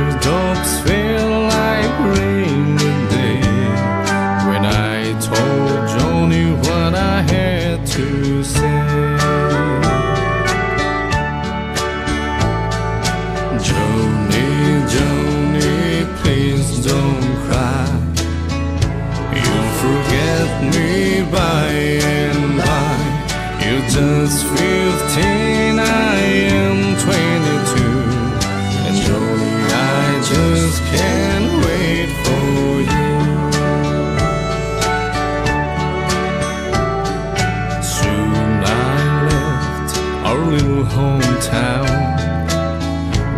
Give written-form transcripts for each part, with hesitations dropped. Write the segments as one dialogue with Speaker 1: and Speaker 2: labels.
Speaker 1: teardrops feel like rain today when I told Johnny what I had to say. Johnny, please don't cry. You'll forget me by and by. You're just 15, I am 22. And Johnny, I just can't wait for you. Soon I left our little hometown,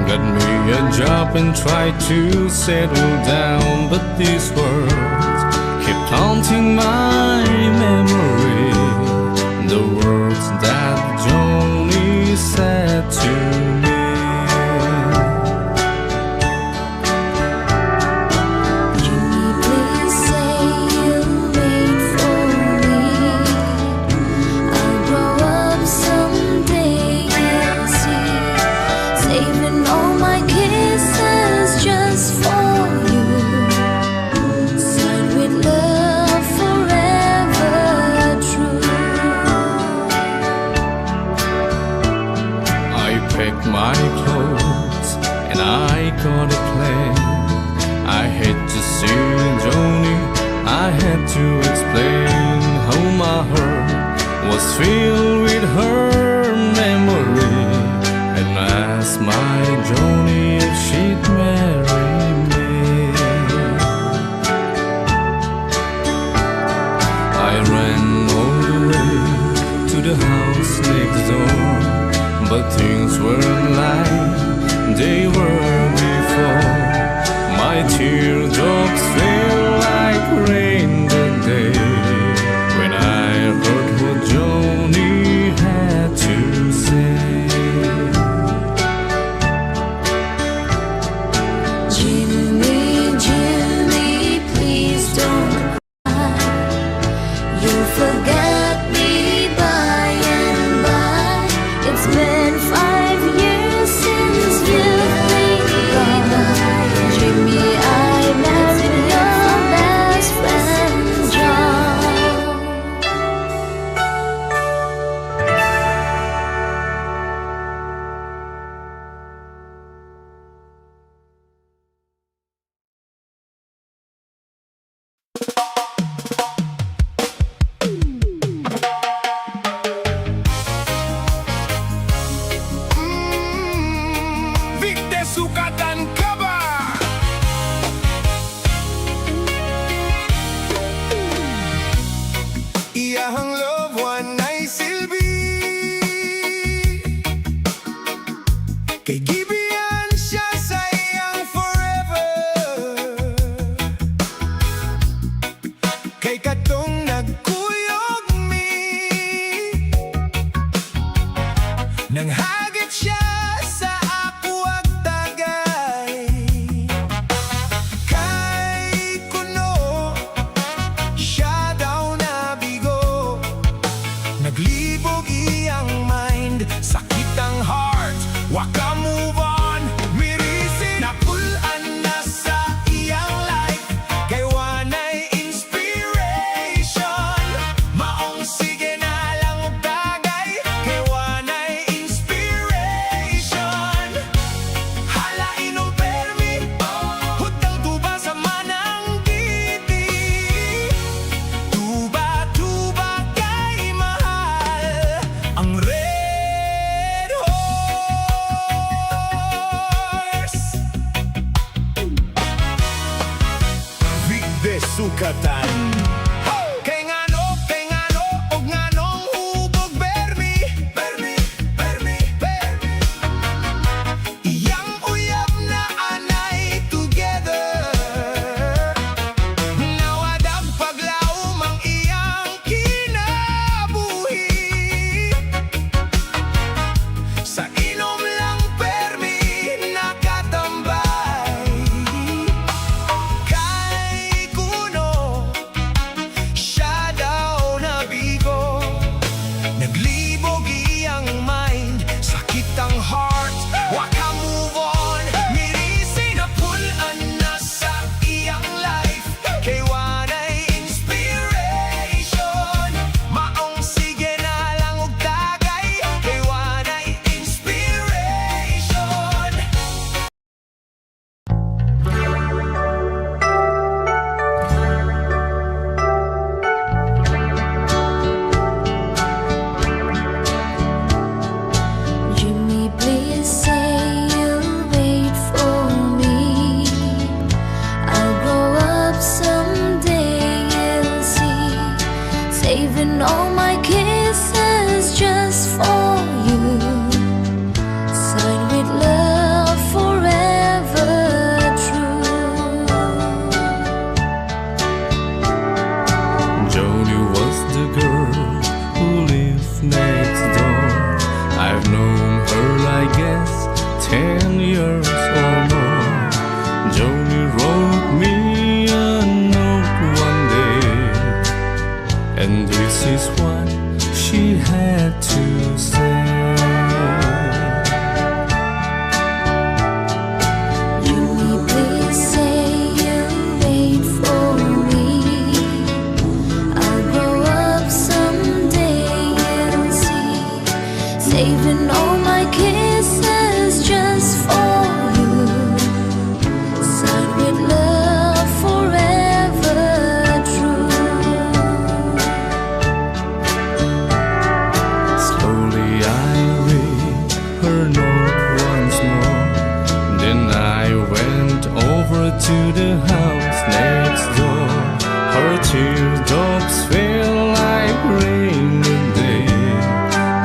Speaker 1: got me a job and tried to settle down. But these words kept haunting my memory, the words that Johnny said to me.
Speaker 2: Johnny, please say you'll wait for me. I'll grow up someday and see, saving all my kisses just for you, signed with love forever true.
Speaker 1: I packed my clothes and I got a plan. I had to see Johnny, I had to explain how my heart was filled with her memory, and asked my Johnny if she'd marry me. I ran all the way to the house next door, but things weren't like they were before. My teardrops feel like rain that day when I heard what Johnny had to say.
Speaker 2: Jimmy, please don't cry. You'll forget me by and by. It's been 5 years since you've been gone. Jimmy, I married your best friend, John.
Speaker 3: Victe sukatan ka ba? Iyahang love one ay silbi kay gibiyan siya sa iyang forever. Kay katong nagkuyog mi, nang hagit siya sa ako ag tagay. Kay kuno siya daw nabigo, naglibog iyang mind, sakit ang heart, waka move on. Mirisin napulan na sa iyang life, kay wanay inspiration. Maong sige na lang og tagay, kay wanay inspiration. Halain o permi, hutang tuba sa manang titi. Tuba kay mahal ang red horse. Vigde sukatan. Kay ngano, og nganong hubog bermi. Iyang uyab na anay together. Nawadag paglaom ang iyang kinabuhi. Sa inom lang permi nakatambay. Kay kuno
Speaker 1: to the house next door. Her teardrops fell like rain today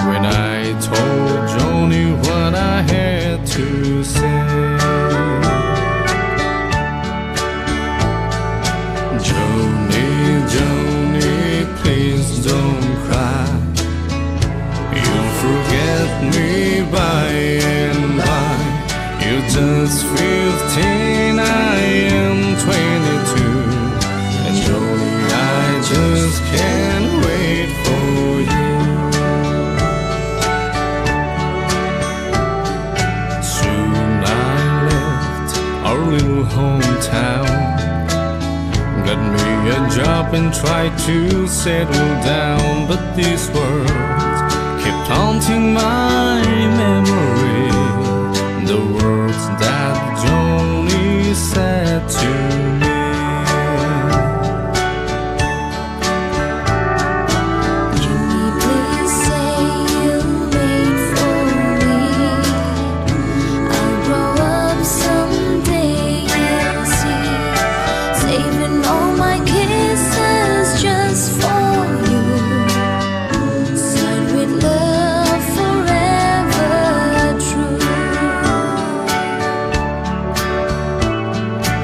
Speaker 1: when I told Johnny what I had to say. Johnny, Johnny, please don't cry. You'll forget me by and by. You're just 15, I am 22. And Johnny, I just can't wait for you. Soon I left our little hometown, got me a job and tried to settle down. But these words kept haunting my memory, the words that Johnny said to me.
Speaker 2: Johnny, please say you'll wait for me. I'll grow up someday, you'll see. Saving all my kisses just for you. Signed with love forever true.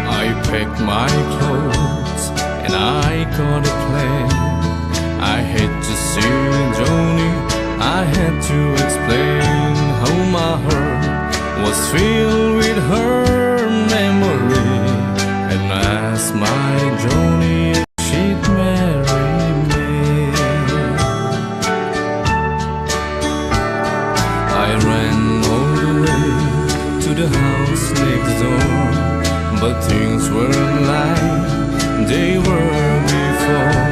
Speaker 1: I packed my clothes and I got a plan. I had to see Johnny, I had to explain how my heart was filled with her memory, and asked my Johnny if she'd marry me. I ran all the way to the house next door, but things weren't like they were before.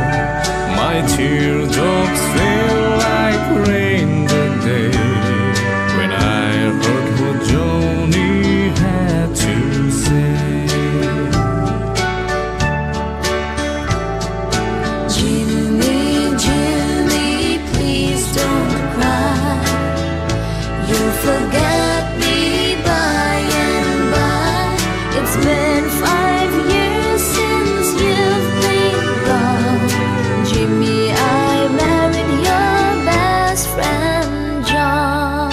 Speaker 1: My teardrops fell like rain that day when I heard what Johnny had to say.
Speaker 2: Jimmy, Jimmy, please don't cry. You'll forget me by and by. It's been 5 years since you've been gone. Jimmy, I married your best friend, John.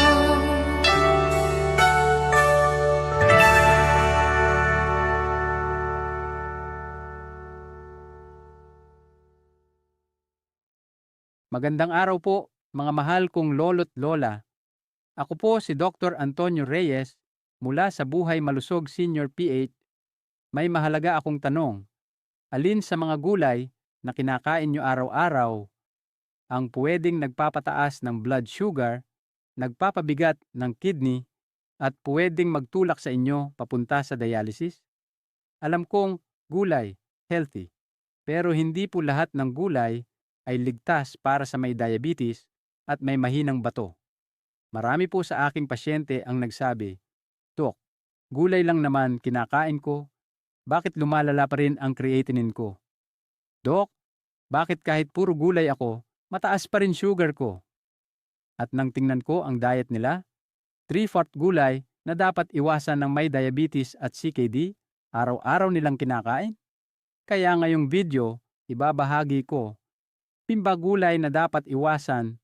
Speaker 4: Magandang araw po, mga mahal kong lolo't lola. Ako po si Dr. Antonio Reyes mula sa Buhay Malusog Senior PH. May mahalaga akong tanong. Alin sa mga gulay na kinakain nyo araw-araw ang pwedeng nagpapataas ng blood sugar, nagpapabigat ng kidney, at pwedeng magtulak sa inyo papunta sa dialysis? Alam kong gulay, healthy, pero hindi po lahat ng gulay ay ligtas para sa may diabetes at may mahinang bato. Marami po sa aking pasyente ang nagsabi, Dok, gulay lang naman kinakain ko, bakit lumalala pa rin ang creatinine ko? Dok, bakit kahit puro gulay ako, mataas pa rin sugar ko? At nang tingnan ko ang diet nila, 3/4 gulay na dapat iwasan ng may diabetes at CKD, araw-araw nilang kinakain. Kaya ngayong video, ibabahagi ko 5 gulay na dapat iwasan,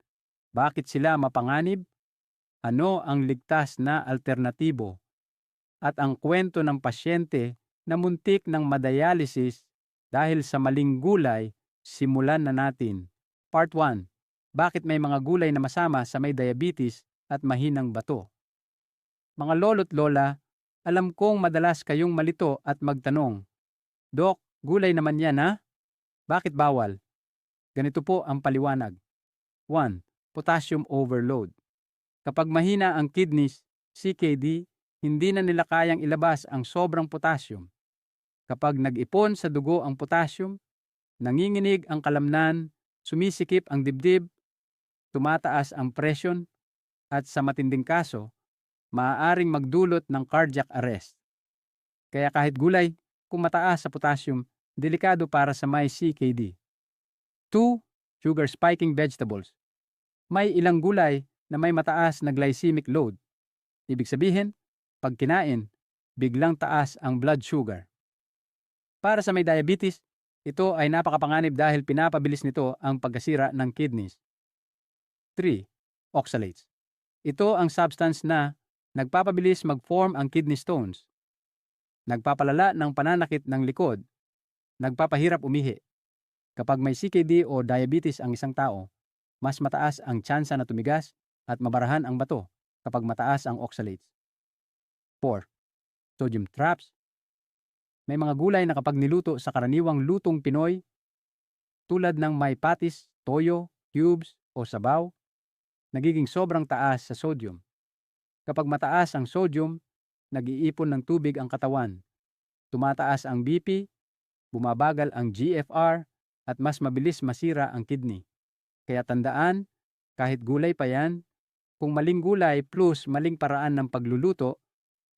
Speaker 4: bakit sila mapanganib, ano ang ligtas na alternatibo, at ang kwento ng pasyente na muntik ng madialysis dahil sa maling gulay. Simulan na natin. Part 1. Bakit may mga gulay na masama sa may diabetes at mahinang bato? Mga lolo't lola, alam kong madalas kayong malito at magtanong, Dok, gulay naman yan ha? Bakit bawal? Ganito po ang paliwanag. 1. Potassium overload. Kapag mahina ang kidneys, CKD, hindi na nila kayang ilabas ang sobrang potassium. Kapag nag-ipon sa dugo ang potassium, nanginginig ang kalamnan, sumisikip ang dibdib, tumataas ang presyon, at sa matinding kaso, maaaring magdulot ng cardiac arrest. Kaya kahit gulay, kung mataas sa potassium, delikado para sa may CKD. 2. Sugar spiking vegetables. May ilang gulay na may mataas na glycemic load. Ibig sabihin, pag kinain, biglang taas ang blood sugar. Para sa may diabetes, ito ay napakapanganib dahil pinapabilis nito ang pagkasira ng kidneys. 3. Oxalates. Ito ang substance na nagpapabilis mag-form ang kidney stones. Nagpapalala ng pananakit ng likod. Nagpapahirap umihi. Kapag may CKD o diabetes ang isang tao, mas mataas ang tsansa na tumigas at mabarahan ang bato kapag mataas ang oxalates. 4. Sodium traps. May mga gulay na kapag niluto sa karaniwang lutong Pinoy, tulad ng may patis, toyo, cubes o sabaw, nagiging sobrang taas sa sodium. Kapag mataas ang sodium, nag-iipon ng tubig ang katawan. Tumataas ang BP, bumabagal ang GFR, at mas mabilis masira ang kidney. Kaya tandaan, kahit gulay pa yan, kung maling gulay plus maling paraan ng pagluluto,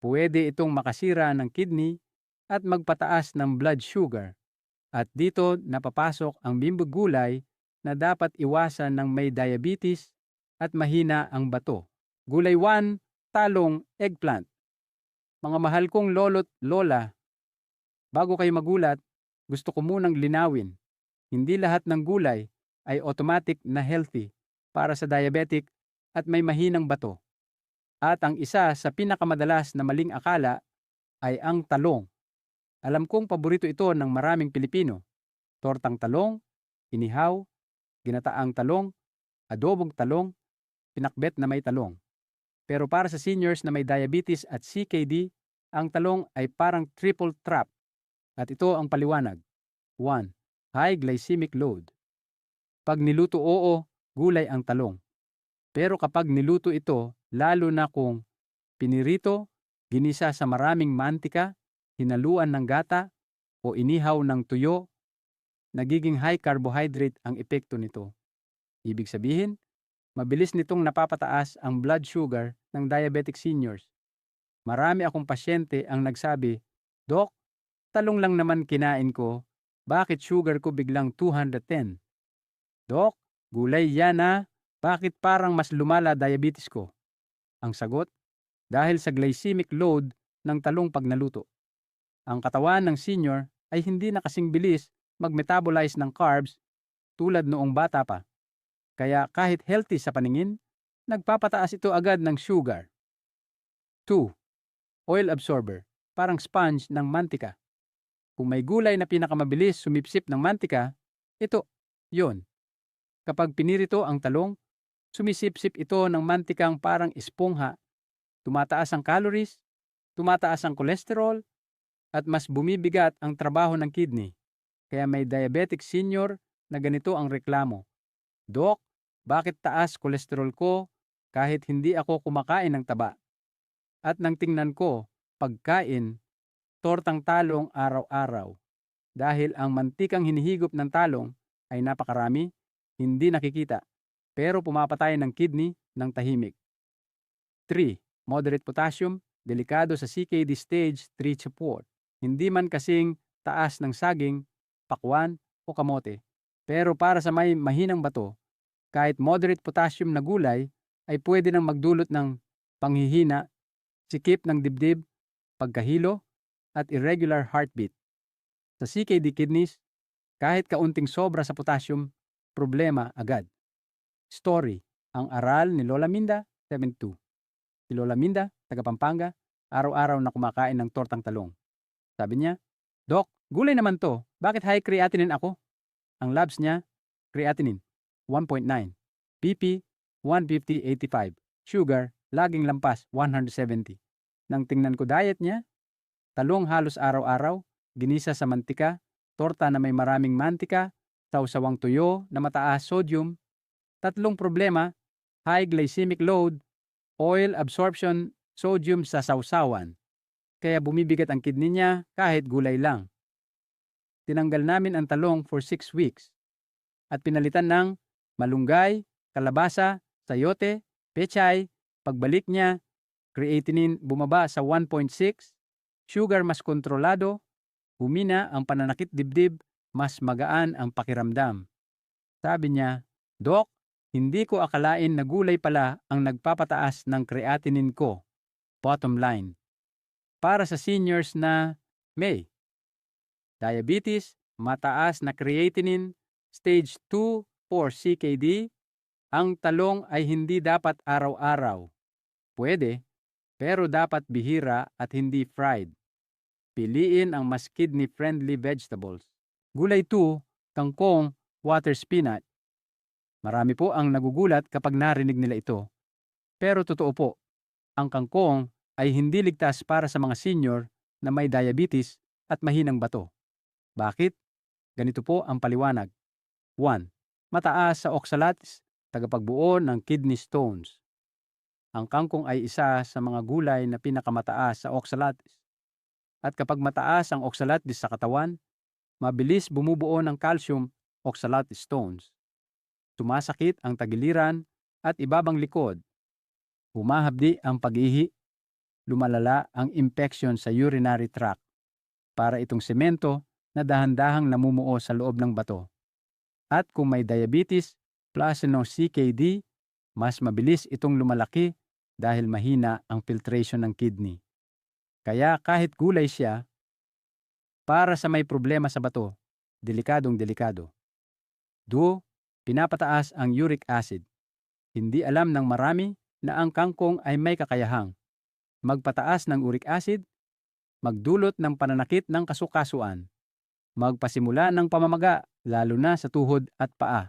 Speaker 4: pwede itong makasira ng kidney at magpataas ng blood sugar. At dito napapasok ang bimbog gulay na dapat iwasan ng may diabetes at mahina ang bato. Gulay 1, talong, eggplant. Mga mahal kong lolo't lola, bago kayo magulat, gusto ko munang linawin. Hindi lahat ng gulay ay automatic na healthy para sa diabetic at may mahinang bato. At ang isa sa pinakamadalas na maling akala ay ang talong. Alam kong paborito ito ng maraming Pilipino. Tortang talong, inihaw, ginataang talong, adobong talong, pinakbet na may talong. Pero para sa seniors na may diabetes at CKD, ang talong ay parang triple trap. At ito ang paliwanag. 1. High glycemic load. Pag niluto gulay ang talong. Pero kapag niluto ito, lalo na kung pinirito, ginisa sa maraming mantika, hinaluan ng gata, o inihaw ng tuyo, nagiging high carbohydrate ang epekto nito. Ibig sabihin, mabilis nitong napapataas ang blood sugar ng diabetic seniors. Marami akong pasyente ang nagsabi, "Dok, talong lang naman kinain ko, bakit sugar ko biglang 210? Dok, gulay yan ah, bakit parang mas lumala diabetes ko?" Ang sagot, dahil sa glycemic load ng talong pag naluto. Ang katawan ng senior ay hindi na kasing bilis mag-metabolize ng carbs tulad noong bata pa. Kaya kahit healthy sa paningin, nagpapataas ito agad ng sugar. 2. Oil absorber, parang sponge ng mantika. Kung may gulay na pinakamabilis sumipsip ng mantika, ito, yon. Kapag pinirito ang talong, sumisipsip ito ng mantikang parang espongha. Tumataas ang calories, tumataas ang cholesterol, at mas bumibigat ang trabaho ng kidney. Kaya may diabetic senior na ganito ang reklamo. "Dok, bakit taas cholesterol ko kahit hindi ako kumakain ng taba?" At nang tingnan ko, pagkain, tortang talong araw-araw. Dahil ang mantikang hinihigop ng talong ay napakarami, hindi nakikita, pero pumapatay ng kidney ng tahimik. 3. Moderate potassium, delikado sa CKD stage 3 to 4. Hindi man kasing taas ng saging, pakwan o kamote. Pero para sa may mahinang bato, kahit moderate potassium na gulay ay pwede nang magdulot ng panghihina, sikip ng dibdib, pagkahilo, at irregular heartbeat. Sa CKD kidneys, kahit kaunting sobra sa potassium, problema agad. Story, ang aral ni Lola Minda, 72. Si Lola Minda, taga Pampanga, araw-araw na kumakain ng tortang talong. Sabi niya, "Dok, gulay naman to, bakit high creatinine ako?" Ang labs niya, creatinine, 1.9. BP, 150/85. Sugar, laging lampas, 170. Nang tingnan ko diet niya, talong halos araw-araw, ginisa sa mantika, torta na may maraming mantika, sawsawang tuyo na mataas sodium, tatlong problema, high glycemic load, oil absorption, sodium sa sawsawan. Kaya bumibigat ang kidney niya kahit gulay lang. Tinanggal namin ang talong for 6 weeks at pinalitan ng malunggay, kalabasa, sayote, pechay. Pagbalik niya, creatinine bumaba sa 1.6, sugar mas kontrolado, humina ang pananakit dibdib, mas magaan ang pakiramdam. Sabi niya, "Dok, hindi ko akalain na gulay pala ang nagpapataas ng creatinine ko." Bottom line. Para sa seniors na may Diabetes, mataas na creatinine, stage 2 for CKD. Ang talong ay hindi dapat araw-araw. Pwede, pero dapat bihira at hindi fried. Piliin ang mas kidney-friendly vegetables. Gulay 2, kangkong, water spinach. Marami po ang nagugulat kapag narinig nila ito. Pero totoo po, ang kangkong ay hindi ligtas para sa mga senior na may diabetes at mahinang bato. Bakit? Ganito po ang paliwanag. 1. Mataas sa oxalates, tagapagbuo ng kidney stones. Ang kangkong ay isa sa mga gulay na pinakamataas sa oxalates. At kapag mataas ang oxalates sa katawan, mabilis bumubuo ng calcium oxalate stones. Sumasakit ang tagiliran at ibabang likod. Humahabdi ang pag-ihi. Lumalala ang infection sa urinary tract. Para itong semento na dahan-dahang namumuo sa loob ng bato. At kung may diabetes plus CKD, mas mabilis itong lumalaki dahil mahina ang filtration ng kidney. Kaya kahit gulay siya, para sa may problema sa bato, delikadong delikado. 2. Pinapataas ang uric acid. Hindi alam ng marami na ang kangkong ay may kakayahang magpataas ng uric acid, magdulot ng pananakit ng kasukasuan, magpasimula ng pamamaga lalo na sa tuhod at paa,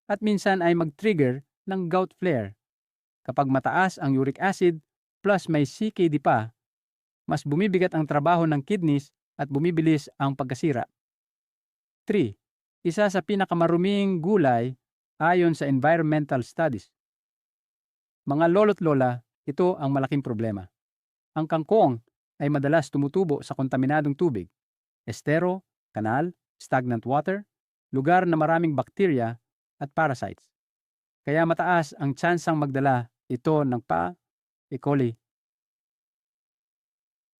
Speaker 4: at minsan ay mag-trigger ng gout flare. Kapag mataas ang uric acid plus may CKD pa, mas bumibigat ang trabaho ng kidneys at bumibilis ang pagkasira. 3. Isa sa pinakamaruming gulay ayon sa environmental studies. Mga lolo't lola, ito ang malaking problema. Ang kangkong ay madalas tumutubo sa kontaminadong tubig, estero, kanal, stagnant water, lugar na maraming bakterya at parasites. Kaya mataas ang tsansang magdala ito ng E. coli,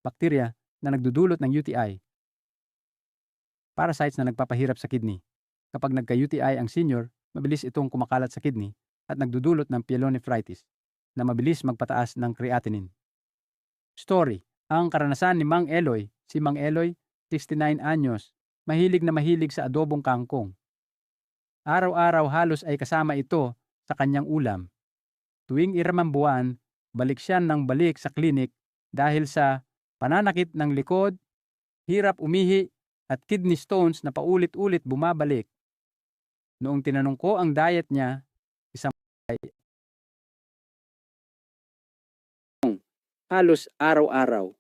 Speaker 4: bakterya na nagdudulot ng UTI, parasites na nagpapahirap sa kidney. Kapag nagka-UTI ang senior, mabilis itong kumakalat sa kidney at nagdudulot ng pyelonephritis na mabilis magpataas ng creatinine. Story. Ang karanasan ni Mang Eloy. Si Mang Eloy, 69 anyos, mahilig na mahilig sa adobong kangkong. Araw-araw halos ay kasama ito sa kanyang ulam. Tuwing iramang buwan, balik siya ng balik sa klinik dahil sa pananakit ng likod, hirap umihi at kidney stones na paulit-ulit bumabalik. Noong tinanong ko ang diet niya, isang halos araw-araw.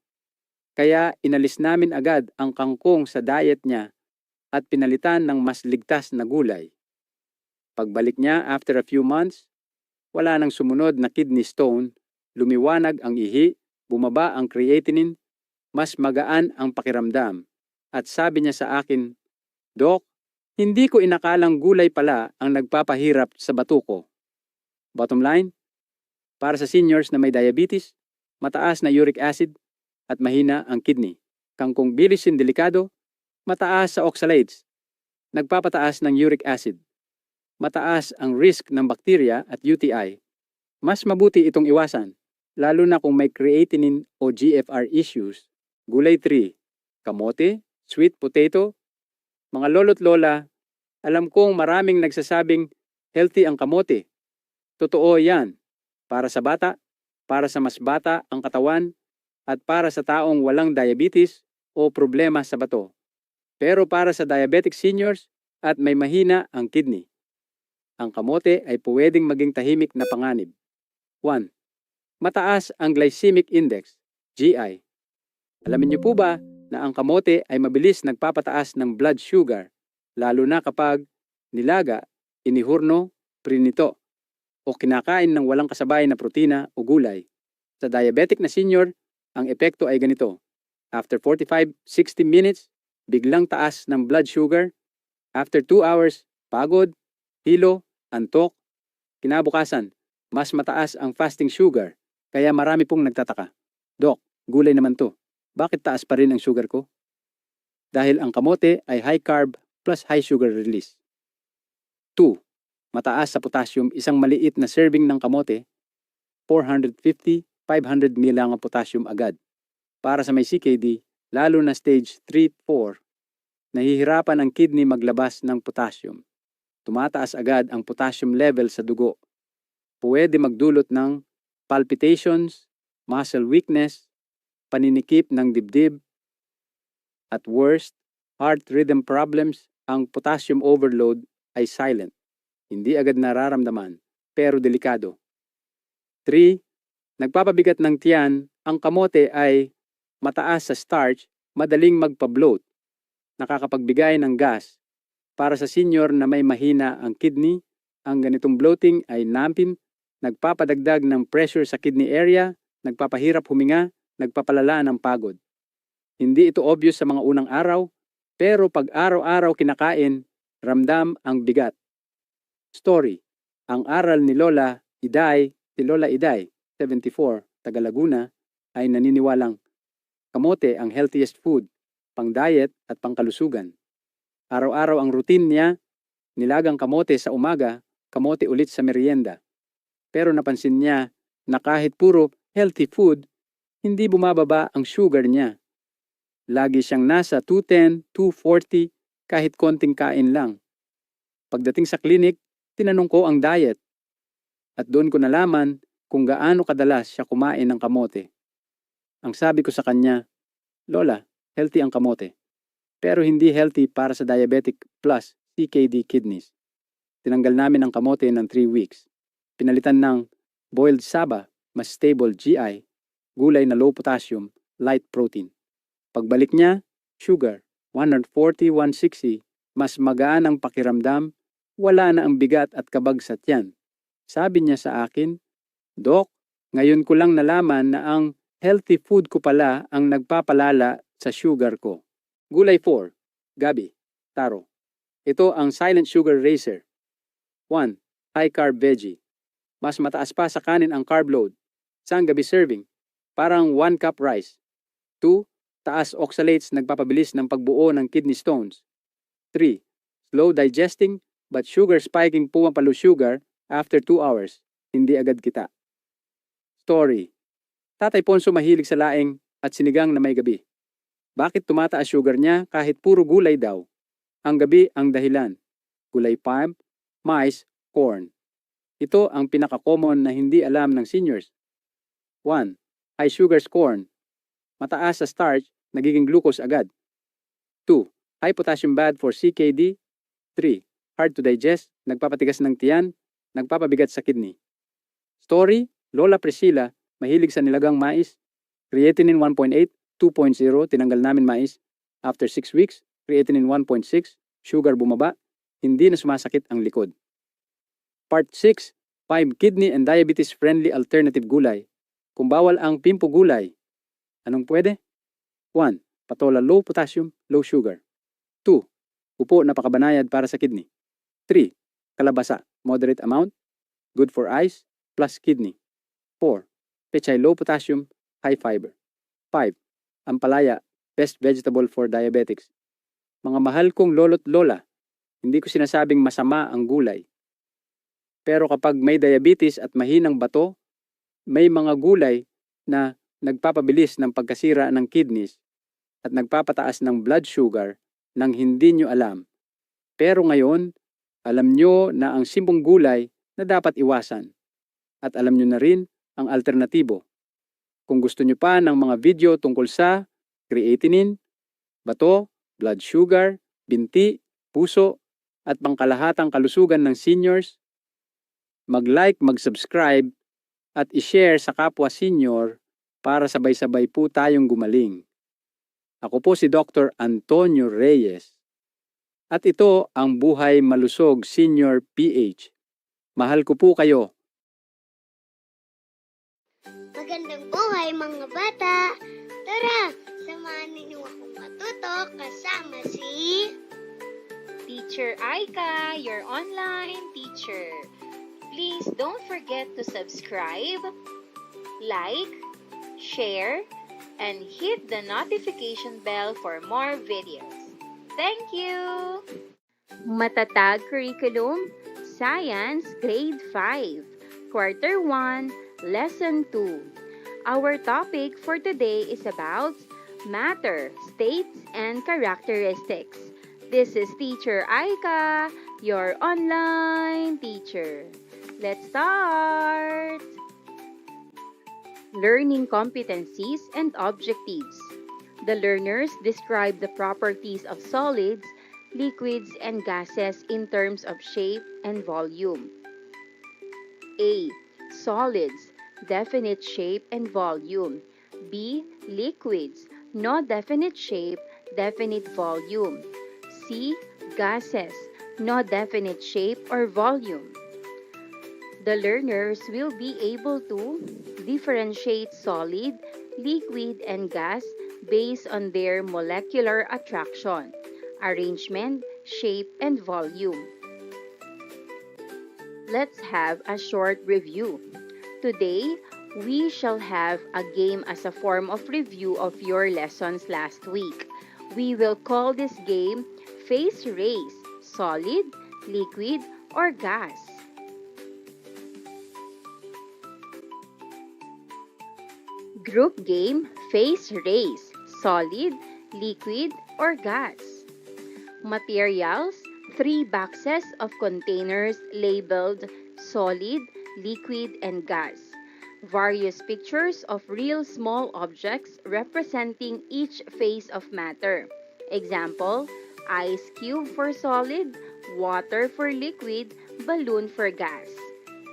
Speaker 4: Kaya inalis namin agad ang kangkong sa diet niya at pinalitan ng mas ligtas na gulay. Pagbalik niya after a few months, wala nang sumunod na kidney stone, lumiwanag ang ihi, bumaba ang creatinine, mas magaan ang pakiramdam. At sabi niya sa akin, "Dok, hindi ko inakalang gulay pala ang nagpapahirap sa bato ko." Bottom line, para sa seniors na may diabetes, mataas na uric acid at mahina ang kidney. Kangkong bilisin delikado, mataas sa oxalates, nagpapataas ng uric acid. Mataas ang risk ng bakterya at UTI. Mas mabuti itong iwasan, lalo na kung may creatinine o GFR issues. Gulay 3, kamote, sweet potato. Mga lolo't lola, alam kong maraming nagsasabing healthy ang kamote. Totoo yan. Para sa bata, para sa mas bata ang katawan, at para sa taong walang diabetes o problema sa bato. Pero para sa diabetic seniors at may mahina ang kidney, ang kamote ay pwedeng maging tahimik na panganib. 1. Mataas ang glycemic index, GI. Alamin niyo po ba na ang kamote ay mabilis nagpapataas ng blood sugar, lalo na kapag nilaga, inihurno, prinito, o kinakain ng walang kasabay na protina o gulay. Sa diabetic na senior, ang epekto ay ganito. After 45-60 minutes, biglang taas ng blood sugar. After 2 hours, pagod, hilo, antok. Kinabukasan, mas mataas ang fasting sugar. Kaya marami pong nagtataka. Dok, gulay naman to. Bakit taas pa rin ang sugar ko? Dahil ang kamote ay high carb plus high sugar release. 2. Mataas sa potassium, isang maliit na serving ng kamote, 450-500 ml ang potassium agad. Para sa may CKD, lalo na stage 3-4, nahihirapan ang kidney maglabas ng potassium. Tumataas agad ang potassium level sa dugo. Pwede magdulot ng palpitations, muscle weakness, paninikip ng dibdib, at worst, heart rhythm problems. Ang potassium overload ay silent. Hindi agad nararamdaman, pero delikado. 3. Nagpapabigat ng tiyan. Ang kamote ay mataas sa starch, madaling magpa-bloat. Nakakapagbigay ng gas. Para sa senior na may mahina ang kidney, ang ganitong bloating ay nampin, nagpapadagdag ng pressure sa kidney area, nagpapahirap huminga, nagpapalala ng pagod. Hindi ito obvious sa mga unang araw, pero pag araw-araw kinakain, ramdam ang bigat. Story. Ang aral ni Lola Iday, 74, taga Laguna, ay naniniwalang kamote ang healthiest food, pang-diet at pangkalusugan. Araw-araw ang routine niya, nilagang kamote sa umaga, kamote ulit sa merienda. Pero napansin niya na kahit puro healthy food, hindi bumababa ang sugar niya. Lagi siyang nasa 210, 240 kahit konting kain lang. Pagdating sa klinik, tinanong ko ang diet. At doon ko nalaman kung gaano kadalas siya kumain ng kamote. Ang sabi ko sa kanya, Lola, healthy ang kamote. Pero hindi healthy para sa diabetic plus CKD kidneys. Tinanggal namin ang kamote ng 3 weeks. Pinalitan ng boiled saba, mas stable GI, gulay na low potassium, light protein. Pagbalik niya, sugar, 140, 160, mas magaan ang pakiramdam, wala na ang bigat at kabag sa tiyan. Sabi niya sa akin, Dok, ngayon ko lang nalaman na ang healthy food ko pala ang nagpapalala sa sugar ko. Gulay 4, gabi, taro. Ito ang silent sugar racer. 1. High carb veggie. Mas mataas pa sa kanin ang carb load. Isang gabi serving, parang 1 cup rice. 2. Taas oxalates nagpapabilis ng pagbuo ng kidney stones. 3. Slow digesting but sugar spiking pumapalo sugar after 2 hours. Hindi agad kita. Story. Tatay Ponso mahilig sa laing at sinigang na may gabi. Bakit tumataas sugar niya kahit puro gulay daw? Ang gabi ang dahilan. Gulay palm, mais, corn. Ito ang pinaka-common na hindi alam ng seniors. 1. High sugar corn. Mataas sa starch, nagiging glucose agad. 2. High potassium bad for CKD. 3. Hard to digest, nagpapatigas ng tiyan, nagpapabigat sa kidney. Story, Lola Priscilla, mahilig sa nilagang mais. Creatinine 1.8, 2.0, tinanggal namin mais. After 6 weeks, creatinine 1.6, sugar bumaba, hindi na sumasakit ang likod. Part 6, 5 kidney and diabetes friendly alternative gulay. Kung bawal ang pimpo gulay, anong pwede? 1. Patola low potassium, low sugar. 2. Upo na pakabanayad para sa kidney. 3. Kalabasa, moderate amount, good for eyes, plus kidney. 4. Pechay low potassium, high fiber. 5. Ampalaya, best vegetable for diabetics. Mga mahal kong lolo't lola, hindi ko sinasabing masama ang gulay. Pero kapag may diabetes at mahinang bato, may mga gulay na nagpapabilis ng pagkasira ng kidneys at nagpapataas ng blood sugar nang hindi nyo alam. Pero ngayon, alam nyo na ang simpong gulay na dapat iwasan. At alam nyo na rin ang alternatibo. Kung gusto nyo pa ng mga video tungkol sa creatinine, bato, blood sugar, binti, puso, at pangkalahatang kalusugan ng seniors, mag-like, mag-subscribe, at i-share sa kapwa senior para sabay-sabay po tayong gumaling. Ako po si Dr. Antonio Reyes. At ito ang Buhay Malusog Senior PH. Mahal ko po kayo.
Speaker 5: Magandang buhay mga bata! Tara, samahan ninyo akong matuto kasama si...
Speaker 6: Teacher Aika, your online teacher. Please don't forget to subscribe, like, share, and hit the notification bell for more videos. Thank you!
Speaker 7: Matatag Curriculum, Science, Grade 5, Quarter 1, Lesson 2. Our topic for today is about matter, states, and characteristics. This is Teacher Aika, your online teacher. Let's start! Learning competencies and objectives. The learners describe the properties of solids, liquids, and gases in terms of shape and volume. A. Solids, definite shape and volume. B. Liquids, no definite shape, definite volume. C. Gases, no definite shape or volume. The learners will be able to differentiate solid, liquid, and gas based on their molecular attraction, arrangement, shape, and volume. Let's have a short review. Today, we shall have a game as a form of review of your lessons last week. We will call this game Phase Race, solid, liquid, or gas. Group game Phase Race, solid, liquid, or gas. Materials, 3 boxes of containers labeled solid, liquid, and gas. Various pictures of real small objects representing each phase of matter. Example, ice cube for solid, water for liquid, balloon for gas,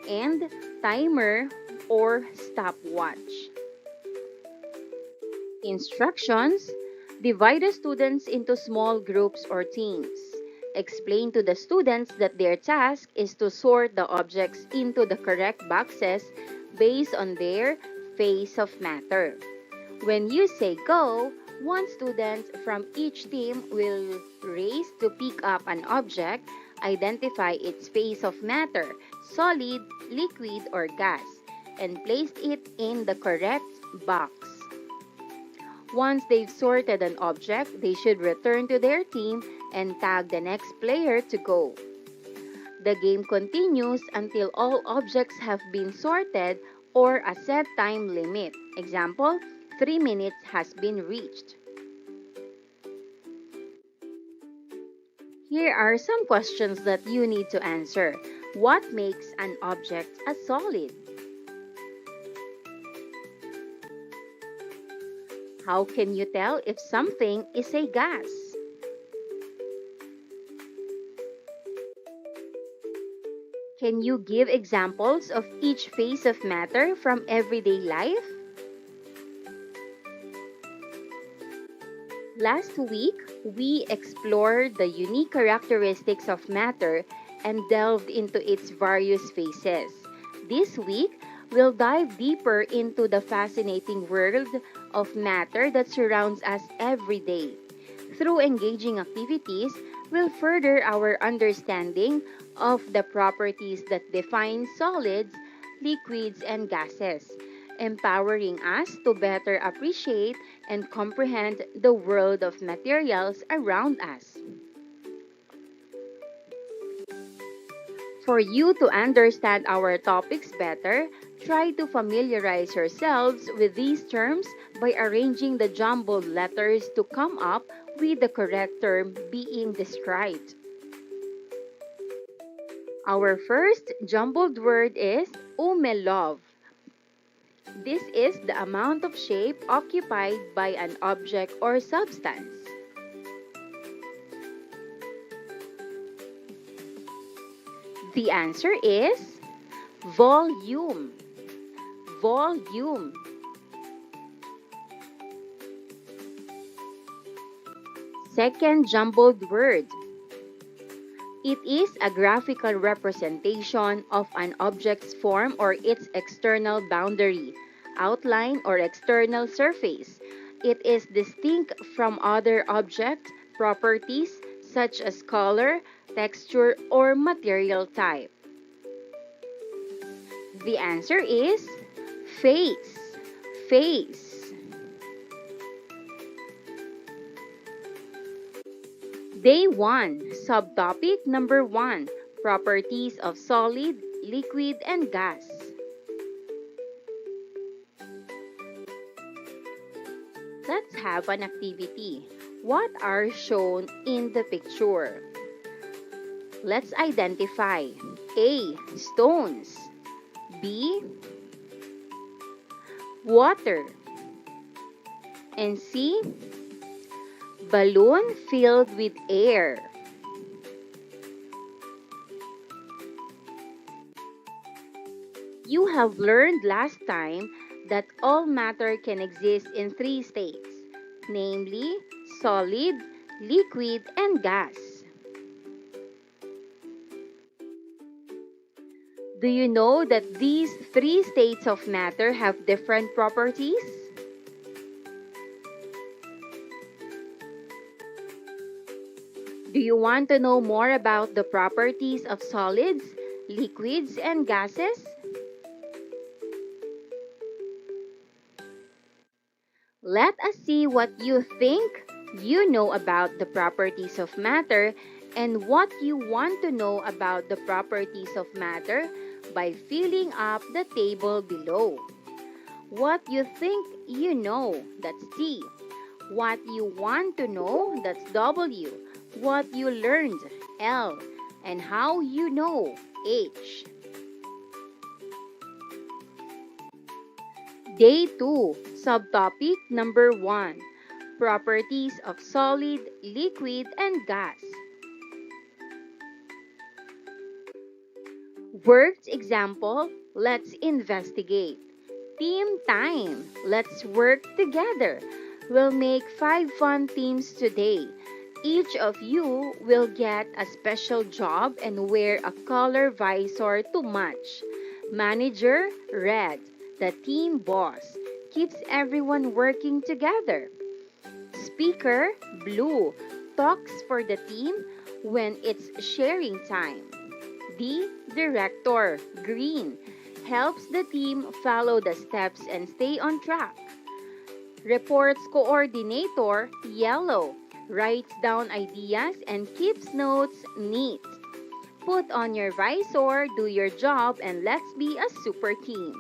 Speaker 7: and timer or stopwatch. Instructions: divide the students into small groups or teams. Explain to the students that their task is to sort the objects into the correct boxes based on their phase of matter. When you say go, one student from each team will race to pick up an object, identify its phase of matter, solid, liquid, or gas, and place it in the correct box. Once they've sorted an object, they should return to their team and tag the next player to go. The game continues until all objects have been sorted or a set time limit. Example, 3 minutes has been reached. Here are some questions that you need to answer. What makes an object a solid? How can you tell if something is a gas? Can you give examples of each phase of matter from everyday life? Last week, we explored the unique characteristics of matter and delved into its various phases. This week, we'll dive deeper into the fascinating world of matter that surrounds us every day. Through engaging activities, we'll further our understanding of the properties that define solids, liquids, and gases, empowering us to better appreciate and comprehend the world of materials around us. For you to understand our topics better, try to familiarize yourselves with these terms by arranging the jumbled letters to come up with the correct term being described. Our first jumbled word is umelov. This is the amount of shape occupied by an object or substance. The answer is volume. Volume. Second jumbled word. It is a graphical representation of an object's form or its external boundary, outline, or external surface. It is distinct from other object properties such as color, texture, or material type. The answer is face. Face. Day 1, subtopic number 1, properties of solid, liquid, and gas. Let's have an activity. What are shown in the picture? Let's identify. A. Stones. B. Water. And C. Balloon filled with air. You have learned last time that all matter can exist in three states, namely solid, liquid, and gas. Do you know that these three states of matter have different properties? Do you want to know more about the properties of solids, liquids, and gases? Let us see what you think you know about the properties of matter and what you want to know about the properties of matter by filling up the table below. What you think you know, that's T. What you want to know, that's W. What you learned, L. And how you know, H. Day 2, subtopic number 1, properties of solid, liquid, and gas. Worked example, let's investigate. Team time, let's work together. We'll make 5 fun teams today. Each of you will get a special job and wear a color visor to match. Manager, red. The team boss keeps everyone working together. Speaker, blue, talks for the team when it's sharing time. D. Director, green, helps the team follow the steps and stay on track. Reports coordinator, yellow, writes down ideas and keeps notes neat. Put on your visor, do your job, and let's be a super team.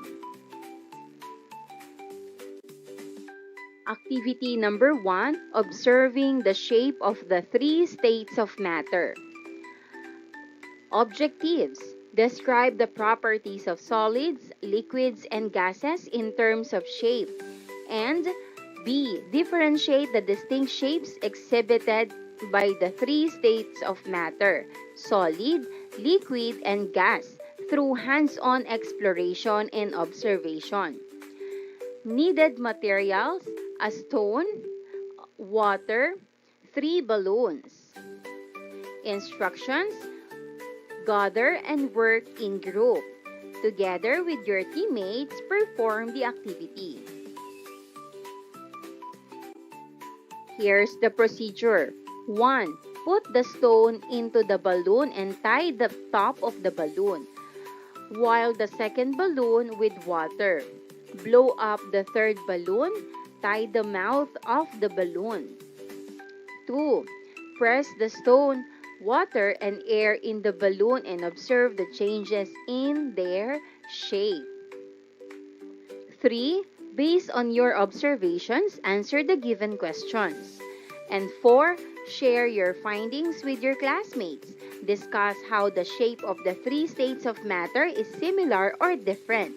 Speaker 7: Activity number 1, observing the shape of the three states of matter. Objectives. Describe the properties of solids, liquids, and gases in terms of shape. And B. Differentiate the distinct shapes exhibited by the three states of matter, solid, liquid, and gas, through hands-on exploration and observation. Needed materials: a stone, water, 3 balloons. Instructions: gather and work in group. Together with your teammates, perform the activity. Here's the procedure. 1. Put the stone into the balloon and tie the top of the balloon, while the second balloon with water. Blow up the third balloon. Tie the mouth of the balloon. 2. Press the stone, water, and air in the balloon and observe the changes in their shape. 3. Based on your observations, answer the given questions. And 4. Share your findings with your classmates. Discuss how the shape of the three states of matter is similar or different.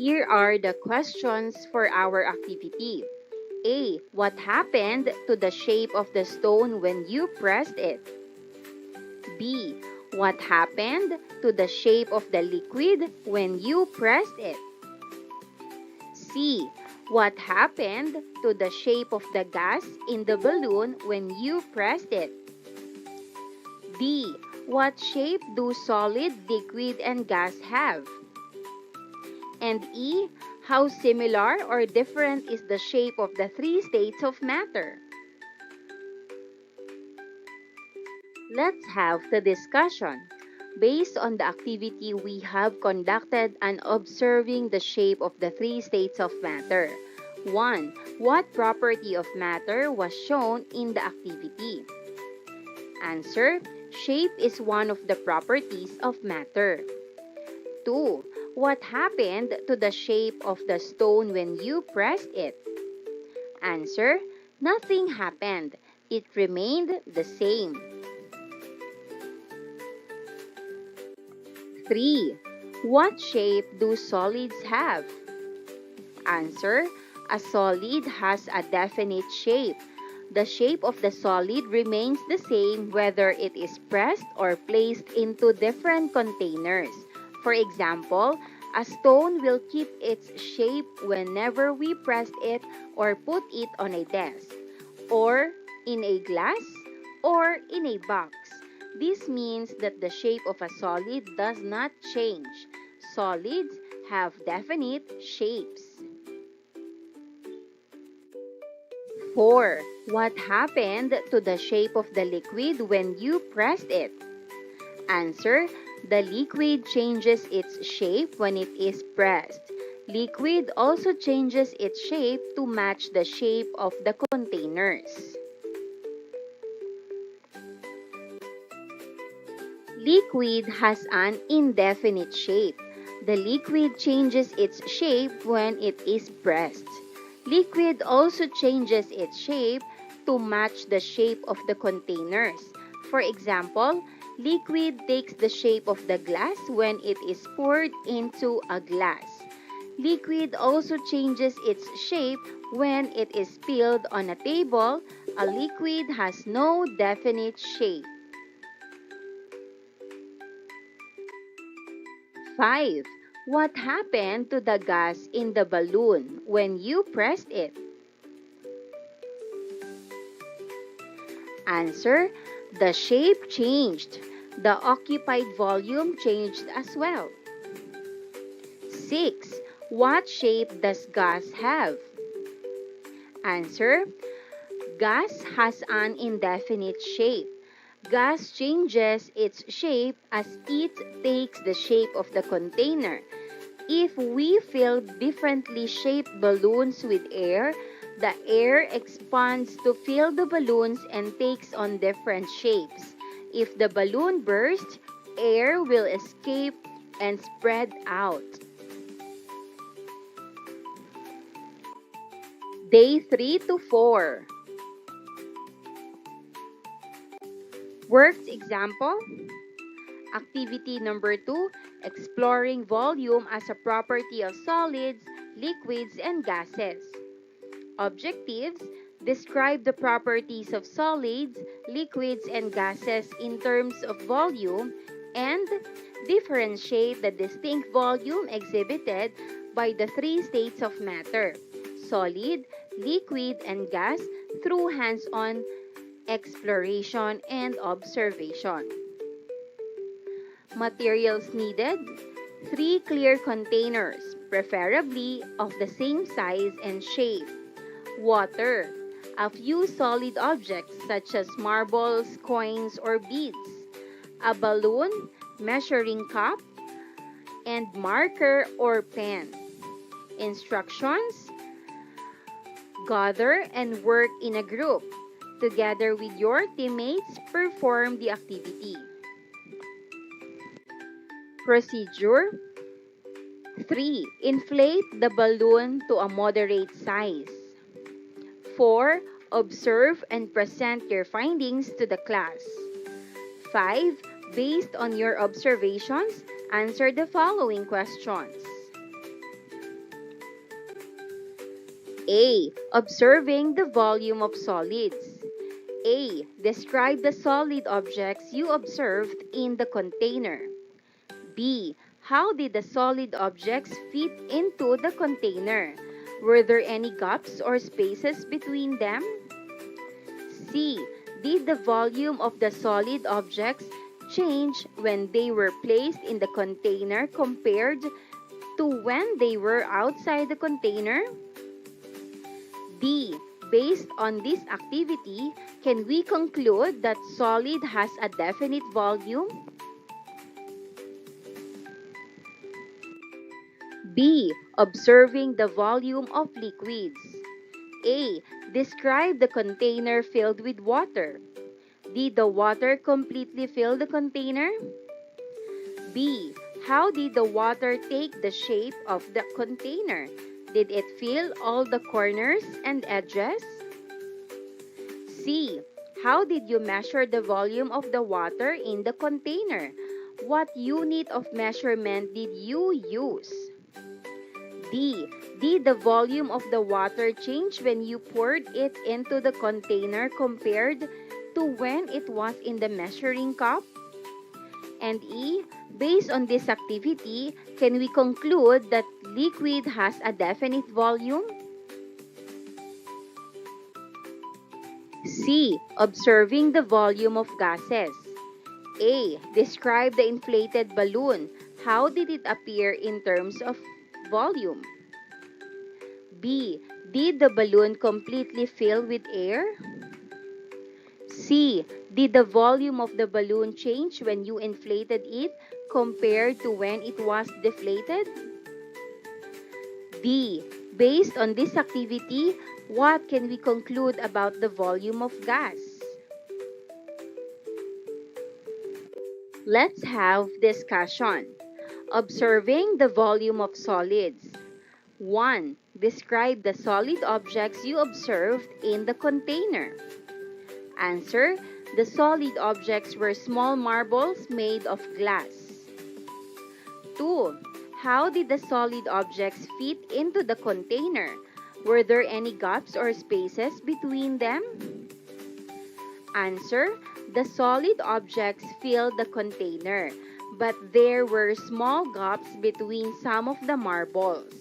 Speaker 7: Here are the questions for our activity. A. What happened to the shape of the stone when you pressed it? B. What happened to the shape of the liquid when you pressed it? C. What happened to the shape of the gas in the balloon when you pressed it? D. What shape do solid, liquid, and gas have? And E. How similar or different is the shape of the three states of matter? Let's have the discussion. Based on the activity we have conducted and observing the shape of the three states of matter. 1. What property of matter was shown in the activity? Answer: shape is one of the properties of matter. 2. What happened to the shape of the stone when you pressed it? Answer, nothing happened. It remained the same. 3. What shape do solids have? Answer, a solid has a definite shape. The shape of the solid remains the same whether it is pressed or placed into different containers. For example, a stone will keep its shape whenever we press it or put it on a desk, or in a glass, or in a box. This means that the shape of a solid does not change. Solids have definite shapes. 4. What happened to the shape of the liquid when you pressed it? Answer, the liquid changes its shape when it is pressed. Liquid also changes its shape to match the shape of the containers. Liquid has an indefinite shape. The liquid changes its shape when it is pressed. Liquid also changes its shape to match the shape of the containers. For example, liquid takes the shape of the glass when it is poured into a glass. Liquid also changes its shape when it is spilled on a table. A liquid has no definite shape. 5. What happened to the gas in the balloon when you pressed it? Answer, the shape changed. The occupied volume changed as well. 6. What shape does gas have? Answer, gas has an indefinite shape. Gas changes its shape as it takes the shape of the container. If we fill differently shaped balloons with air, the air expands to fill the balloons and takes on different shapes. If the balloon bursts, air will escape and spread out. Day 3 to 4. Works example. Activity number 2, exploring volume as a property of solids, liquids, and gases. Objectives, describe the properties of solids, liquids, and gases in terms of volume, and differentiate the distinct volume exhibited by the three states of matter, solid, liquid, and gas, through hands-on exploration and observation. Materials needed: 3 clear containers, preferably of the same size and shape. Water, a few solid objects such as marbles, coins, or beads. A balloon, measuring cup, and marker or pen. Instructions: gather and work in a group. Together with your teammates, perform the activity. Procedure: 3. Inflate the balloon to a moderate size. 4. Observe and present your findings to the class. 5. Based on your observations, answer the following questions. A. Observing the volume of solids. A. Describe the solid objects you observed in the container. B. How did the solid objects fit into the container? Were there any gaps or spaces between them? C. Did the volume of the solid objects change when they were placed in the container compared to when they were outside the container? D. Based on this activity, can we conclude that solid has a definite volume? B. Observing the volume of liquids. A. Describe the container filled with water. Did the water completely fill the container? B. How did the water take the shape of the container? Did it fill all the corners and edges? C. How did you measure the volume of the water in the container? What unit of measurement did you use? D. Did the volume of the water change when you poured it into the container compared to when it was in the measuring cup? And E. Based on this activity, can we conclude that liquid has a definite volume? C. Observing the volume of gases. A. Describe the inflated balloon. How did it appear in terms of volume? B. Did the balloon completely fill with air? C. Did the volume of the balloon change when you inflated it compared to when it was deflated? D. Based on this activity, what can we conclude about the volume of gas? Let's have discussion. Observing the volume of solids. 1. Describe the solid objects you observed in the container. Answer. The solid objects were small marbles made of glass. 2. How did the solid objects fit into the container? Were there any gaps or spaces between them? Answer. The solid objects filled the container, but there were small gaps between some of the marbles.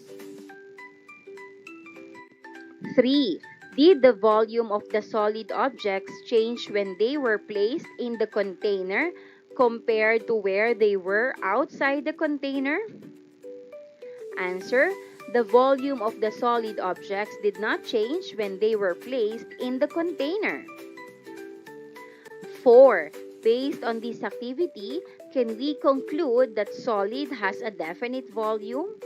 Speaker 7: 3. Did the volume of the solid objects change when they were placed in the container compared to where they were outside the container? Answer. The volume of the solid objects did not change when they were placed in the container. 4. Based on this activity, can we conclude that solid has a definite volume?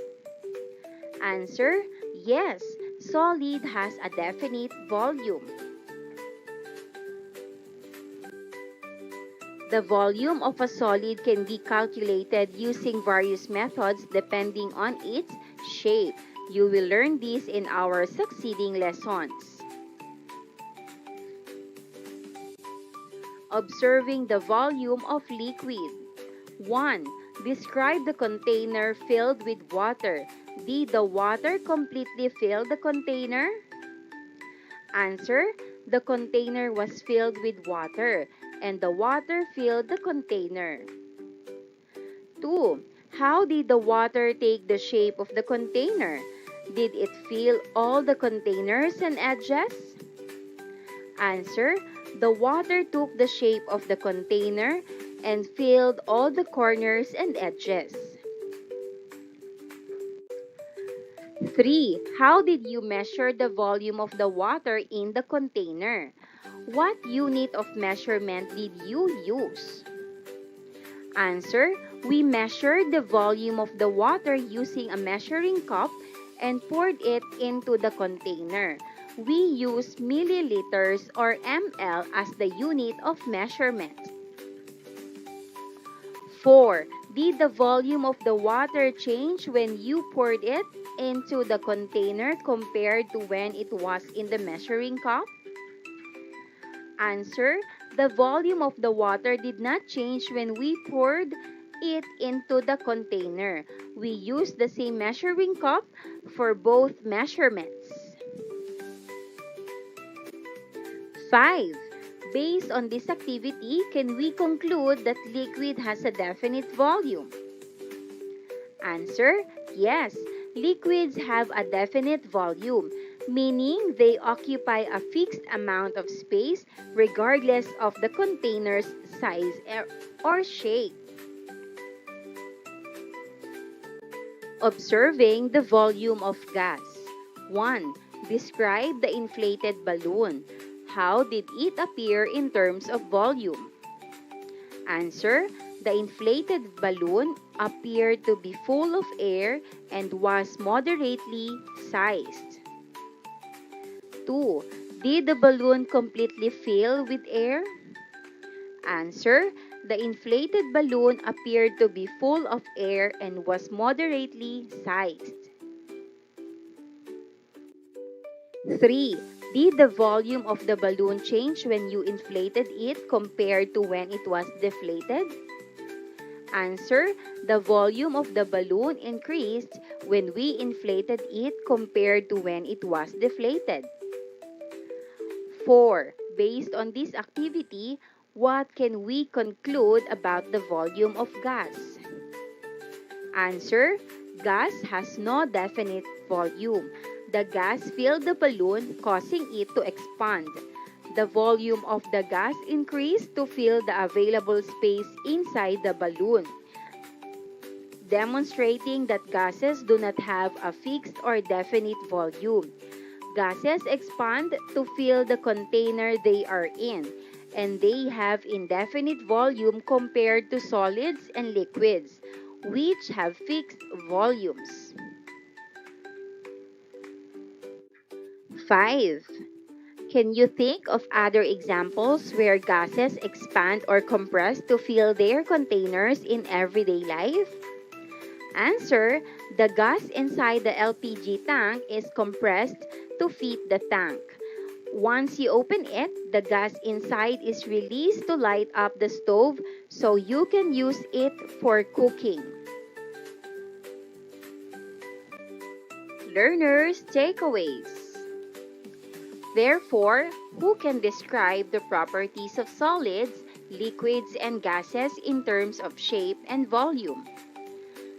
Speaker 7: Answer. Yes, solid has a definite volume. The volume of a solid can be calculated using various methods depending on its shape. You will learn this in our succeeding lessons. Observing the volume of liquid. 1. Describe the container filled with water. Did the water completely fill the container? Answer. The container was filled with water, and the water filled the container. 2. How did the water take the shape of the container? Did it fill all the containers and edges? Answer. The water took the shape of the container and filled all the corners and edges. 3. How did you measure the volume of the water in the container? What unit of measurement did you use? Answer. We measured the volume of the water using a measuring cup and poured it into the container. We use milliliters or ml as the unit of measurement. 4. Did the volume of the water change when you poured it into the container compared to when it was in the measuring cup? Answer. The volume of the water did not change when we poured it into the container. We used the same measuring cup for both measurements. 5. Based on this activity, can we conclude that liquid has a definite volume? Answer. Yes, liquids have a definite volume, meaning they occupy a fixed amount of space regardless of the container's size or shape. Observing the volume of gas. 1. Describe the inflated balloon. How did it appear in terms of volume? Answer. The inflated balloon appeared to be full of air and was moderately sized. 2. Did the balloon completely fill with air? Answer. The inflated balloon appeared to be full of air and was moderately sized. 3. Did the volume of the balloon change when you inflated it compared to when it was deflated? Answer: the volume of the balloon increased when we inflated it compared to when it was deflated. 4. Based on this activity, what can we conclude about the volume of gas? Answer: gas has no definite volume. The gas filled the balloon, causing it to expand. The volume of the gas increased to fill the available space inside the balloon, demonstrating that gases do not have a fixed or definite volume. Gases expand to fill the container they are in, and they have indefinite volume compared to solids and liquids, which have fixed volumes. 5. Can you think of other examples where gases expand or compress to fill their containers in everyday life? Answer: the gas inside the LPG tank is compressed to fit the tank. Once you open it, the gas inside is released to light up the stove so you can use it for cooking. Learners' takeaways. Therefore, who can describe the properties of solids, liquids, and gases in terms of shape and volume?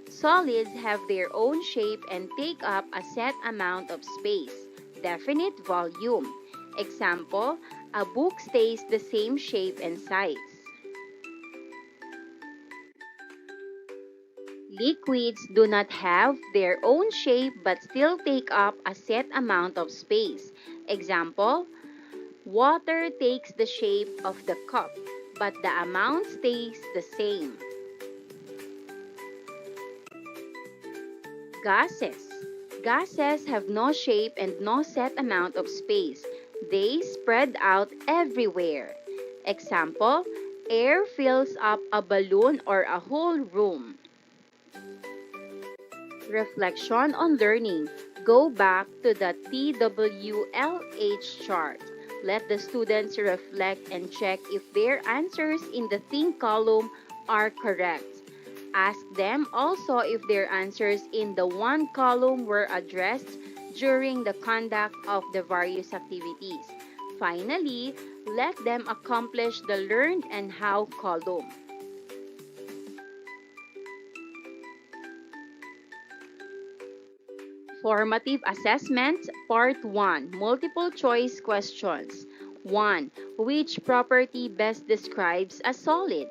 Speaker 7: Solids have their own shape and take up a set amount of space, definite volume. Example, a book stays the same shape and size. Liquids do not have their own shape but still take up a set amount of space. Example, water takes the shape of the cup, but the amount stays the same. Gases. Gases have no shape and no set amount of space. They spread out everywhere. Example, air fills up a balloon or a whole room. Reflection on learning. Go back to the TWLH chart. Let the students reflect and check if their answers in the think column are correct. Ask them also if their answers in the one column were addressed during the conduct of the various activities. Finally, let them accomplish the learned and how column. Formative Assessment, Part 1, Multiple Choice Questions. 1. Which property best describes a solid?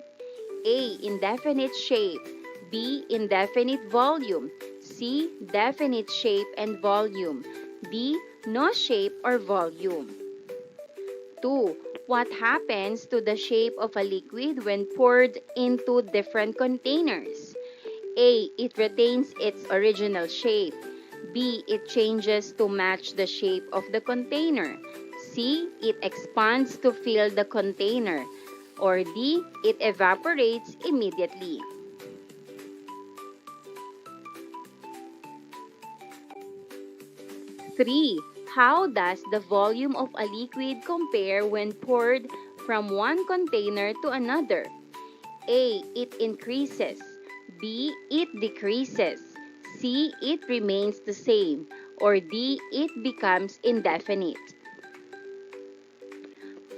Speaker 7: A. Indefinite shape. B. Indefinite volume. C. Definite shape and volume. D. No shape or volume. 2. What happens to the shape of a liquid when poured into different containers? A. It retains its original shape. B. It changes to match the shape of the container. C. It expands to fill the container. Or D. It evaporates immediately. 3. How does the volume of a liquid compare when poured from one container to another? A. It increases. B. It decreases. C. It remains the same. Or D. It becomes indefinite.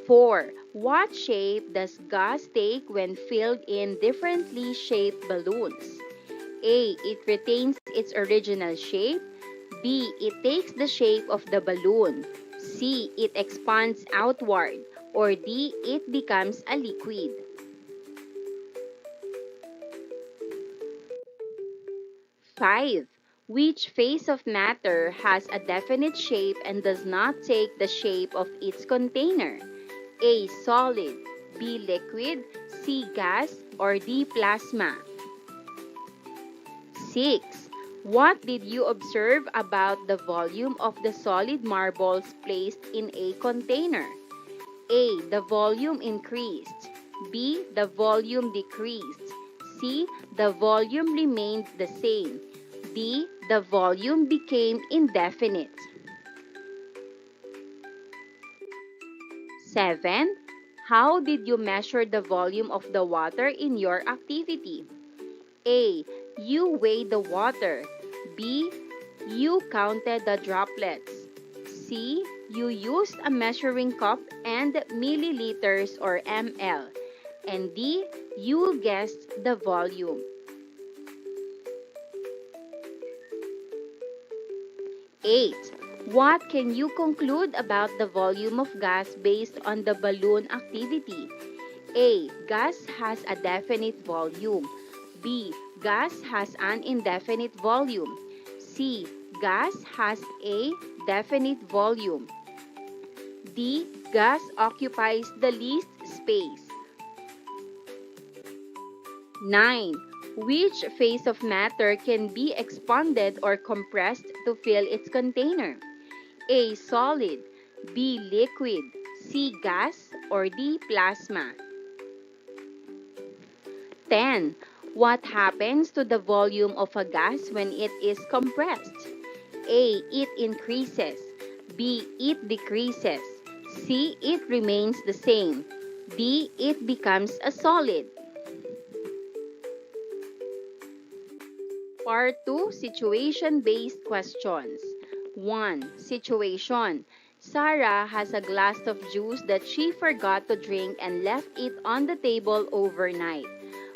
Speaker 7: 4. What shape does gas take when filled in differently shaped balloons? A. It retains its original shape. B. It takes the shape of the balloon. C. It expands outward. Or D. It becomes a liquid. 5. Which phase of matter has a definite shape and does not take the shape of its container? A. Solid. B. Liquid. C. Gas. Or D. Plasma. 6. What did you observe about the volume of the solid marbles placed in a container? A. The volume increased. B. The volume decreased. C. The volume remained the same. D. The volume became indefinite. 7. How did you measure the volume of the water in your activity? A. You weighed the water. B. You counted the droplets. C. You used a measuring cup and milliliters or ml. And D. You guessed the volume. 8. What can you conclude about the volume of gas based on the balloon activity? A. Gas has a definite volume. B. Gas has an indefinite volume. C. Gas has a definite volume. D. Gas occupies the least space. 9. Which phase of matter can be expanded or compressed to fill its container? A. Solid. B. Liquid. C. Gas. Or D. Plasma. 10. What happens to the volume of a gas when it is compressed? A. It increases. B. It decreases. C. It remains the same. D. It becomes a solid. Part 2, situation-based questions. 1. Situation. Sarah has a glass of juice that she forgot to drink and left it on the table overnight.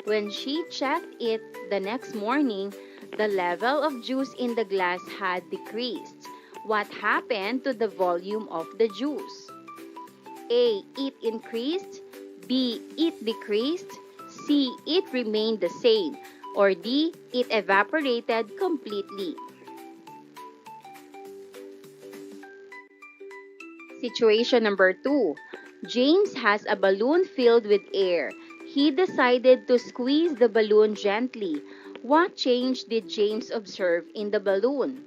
Speaker 7: When she checked it the next morning, the level of juice in the glass had decreased. What happened to the volume of the juice? A. It increased. B. It decreased. C. It remained the same. Or D. It evaporated completely. Situation number 2. James has a balloon filled with air. He decided to squeeze the balloon gently. What change did James observe in the balloon?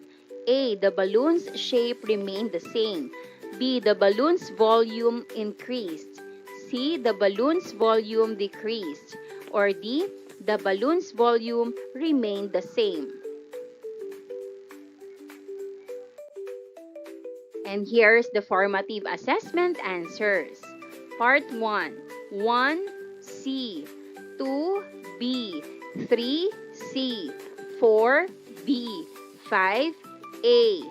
Speaker 7: A. The balloon's shape remained the same. B. The balloon's volume increased. C. The balloon's volume decreased. Or D. The balloon's volume remained the same. And here's the formative assessment answers. Part 1. 1. C. 2. B. 3. C. 4. B. 5. A.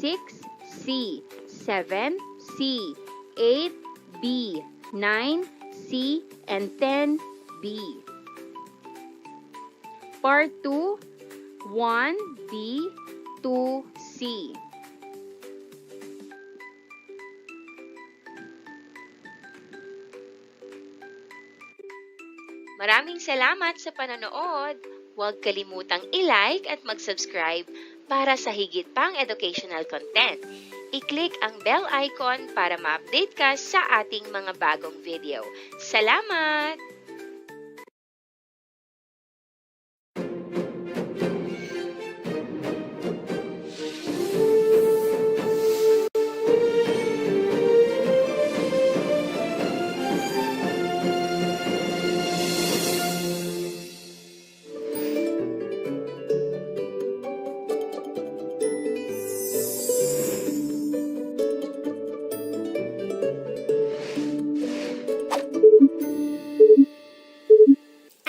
Speaker 7: 6. C. 7. C. 8. B. 9. C. And 10. B. Part 2. 1. B. 2. C.
Speaker 6: Maraming salamat sa panonood. Huwag kalimutang i-like at mag-subscribe para sa higit pang educational content. I-click ang bell icon para ma-update ka sa ating mga bagong video. Salamat!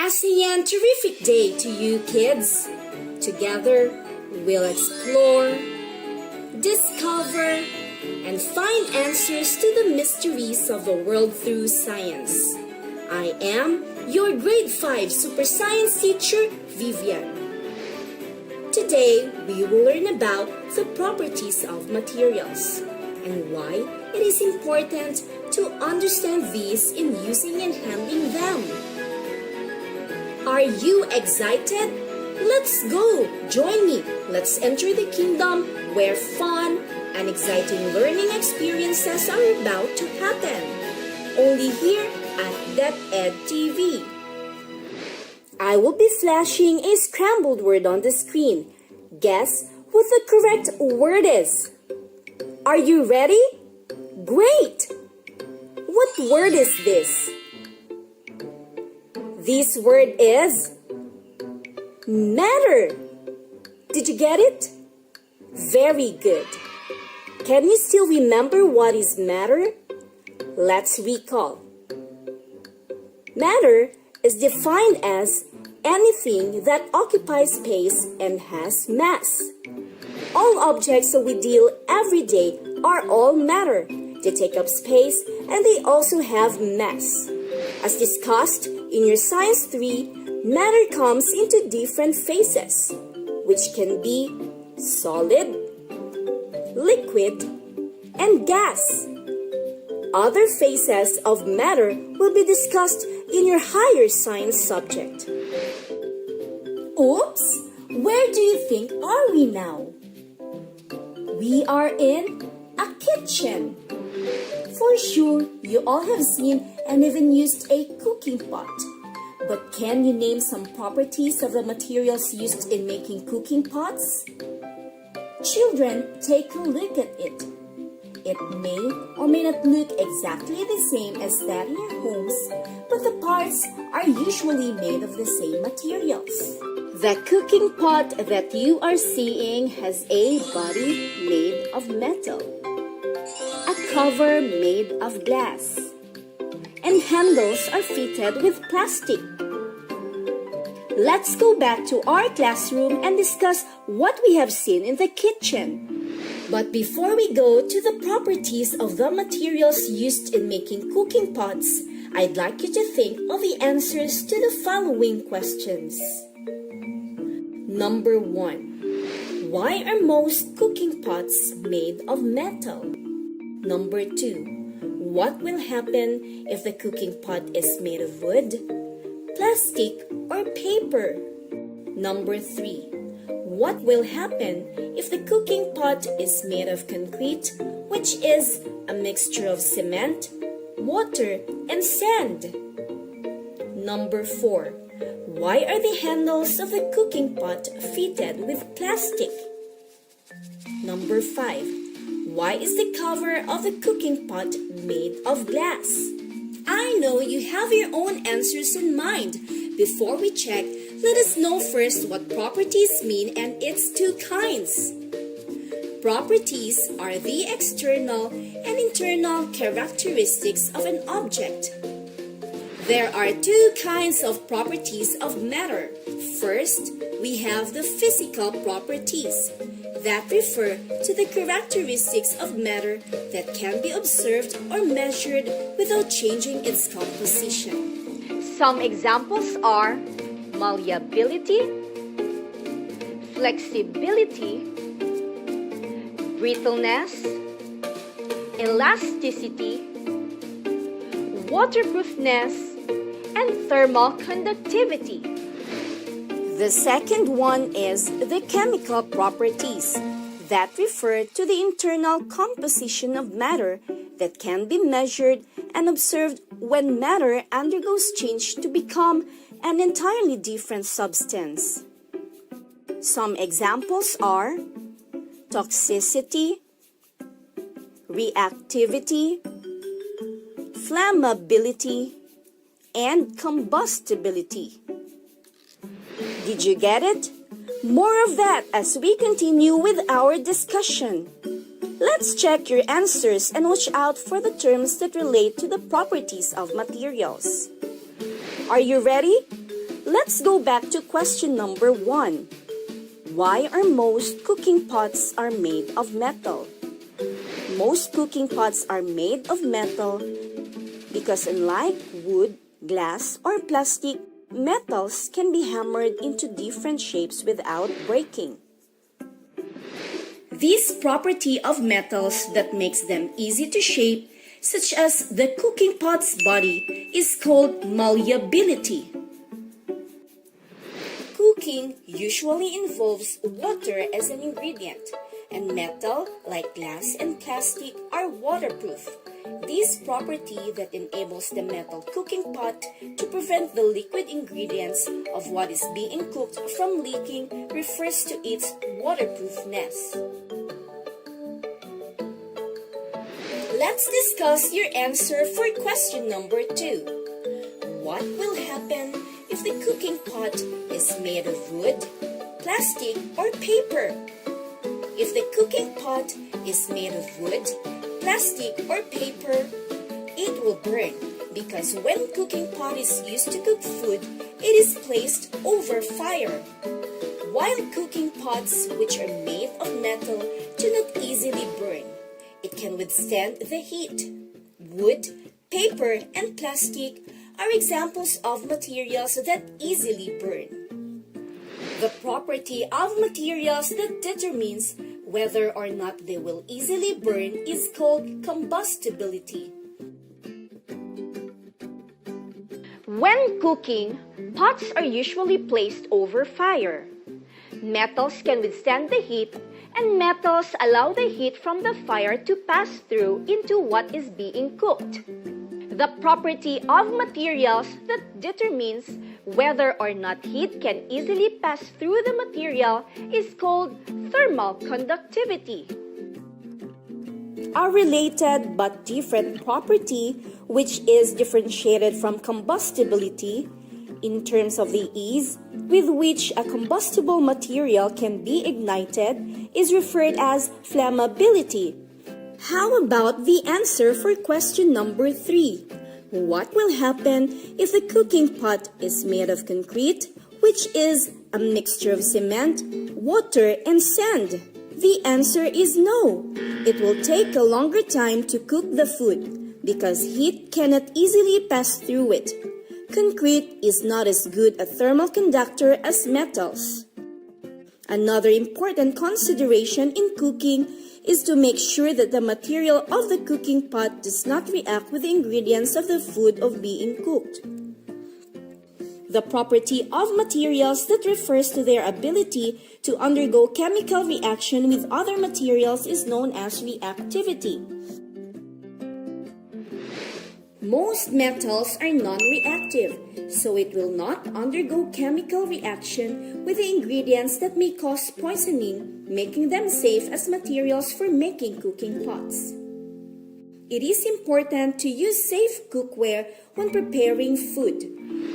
Speaker 8: ASEAN terrific day to you kids. Together, we'll explore, discover, and find answers to the mysteries of the world through science. I am your grade 5 super science teacher, Vivian. Today, we will learn about the properties of materials and why it is important to understand these in using and handling them. Are you excited? Let's go! Join me! Let's enter the kingdom where fun and exciting learning experiences are about to happen. Only here at DepEd TV. I will be flashing a scrambled word on the screen. Guess what the correct word is. Are you ready? Great! What word is this? This word is matter. Did you get it? Very good. Can you still remember what is matter? Let's recall. Matter is defined as anything that occupies space and has mass. All objects that we deal every day are all matter. They take up space and they also have mass. As discussed in your Science 3, matter comes into different phases, which can be solid, liquid, and gas. Other phases of matter will be discussed in your higher science subject. Oops! Where do you think are we now? We are in a kitchen. For sure, you all have seen and even used a cooking pot. But can you name some properties of the materials used in making cooking pots? Children, take a look at it. It may or may not look exactly the same as that in your homes, but the parts are usually made of the same materials. The cooking pot that you are seeing has a body made of metal, a cover made of glass, and handles are fitted with plastic. Let's go back to our classroom and discuss what we have seen in the kitchen. But before we go to the properties of the materials used in making cooking pots, I'd like you to think of the answers to the following questions. Number 1. Why are most cooking pots made of metal? Number 2. What will happen if the cooking pot is made of wood, plastic, or paper? Number 3. What will happen if the cooking pot is made of concrete, which is a mixture of cement, water, and sand? Number 4. Why are the handles of the cooking pot fitted with plastic? Number 5. Why is the cover of the cooking pot made of glass? I know you have your own answers in mind. Before we check, let us know first what properties mean and its two kinds. Properties are the external and internal characteristics of an object. There are two kinds of properties of matter. First, we have the physical properties that refer to the characteristics of matter that can be observed or measured without changing its composition.
Speaker 7: Some examples are malleability, flexibility, brittleness, elasticity, waterproofness, and thermal conductivity.
Speaker 8: The second one is the chemical properties that refer to the internal composition of matter that can be measured and observed when matter undergoes change to become an entirely different substance. Some examples are toxicity, reactivity, flammability, and combustibility. Did you get it? More of that as we continue with our discussion. Let's check your answers and watch out for the terms that relate to the properties of materials. Are you ready? Let's go back to question number 1. Why are most cooking pots are made of metal? Most cooking pots are made of metal because unlike wood, glass, or plastic, metals can be hammered into different shapes without breaking. This property of metals that makes them easy to shape, such as the cooking pot's body, is called malleability. Cooking usually involves water as an ingredient, and metal, like glass and plastic, are waterproof. This property that enables the metal cooking pot to prevent the liquid ingredients of what is being cooked from leaking refers to its waterproofness. Let's discuss your answer for question number 2. What will happen the cooking pot is made of wood, plastic, or paper. If the cooking pot is made of wood, plastic, or paper, it will burn because when cooking pot is used to cook food, it is placed over fire. While cooking pots which are made of metal do not easily burn, it can withstand the heat. Wood, paper, and plastic are examples of materials that easily burn. The property of materials that determines whether or not they will easily burn is called combustibility.
Speaker 7: When cooking, pots are usually placed over fire. Metals can withstand the heat, and metals allow the heat from the fire to pass through into what is being cooked. The property of materials that determines whether or not heat can easily pass through the material is called thermal conductivity.
Speaker 8: A related but different property, which is differentiated from combustibility in terms of the ease with which a combustible material can be ignited, is referred as flammability. How about the answer for question number 3? What will happen if the cooking pot is made of concrete, which is a mixture of cement, water, and sand? The answer is no. It will take a longer time to cook the food because heat cannot easily pass through it. Concrete is not as good a thermal conductor as metals. Another important consideration in cooking is to make sure that the material of the cooking pot does not react with the ingredients of the food of being cooked. The property of materials that refers to their ability to undergo chemical reaction with other materials is known as reactivity. Most metals are non-reactive, so it will not undergo chemical reaction with the ingredients that may cause poisoning, making them safe as materials for making cooking pots. It is important to use safe cookware when preparing food.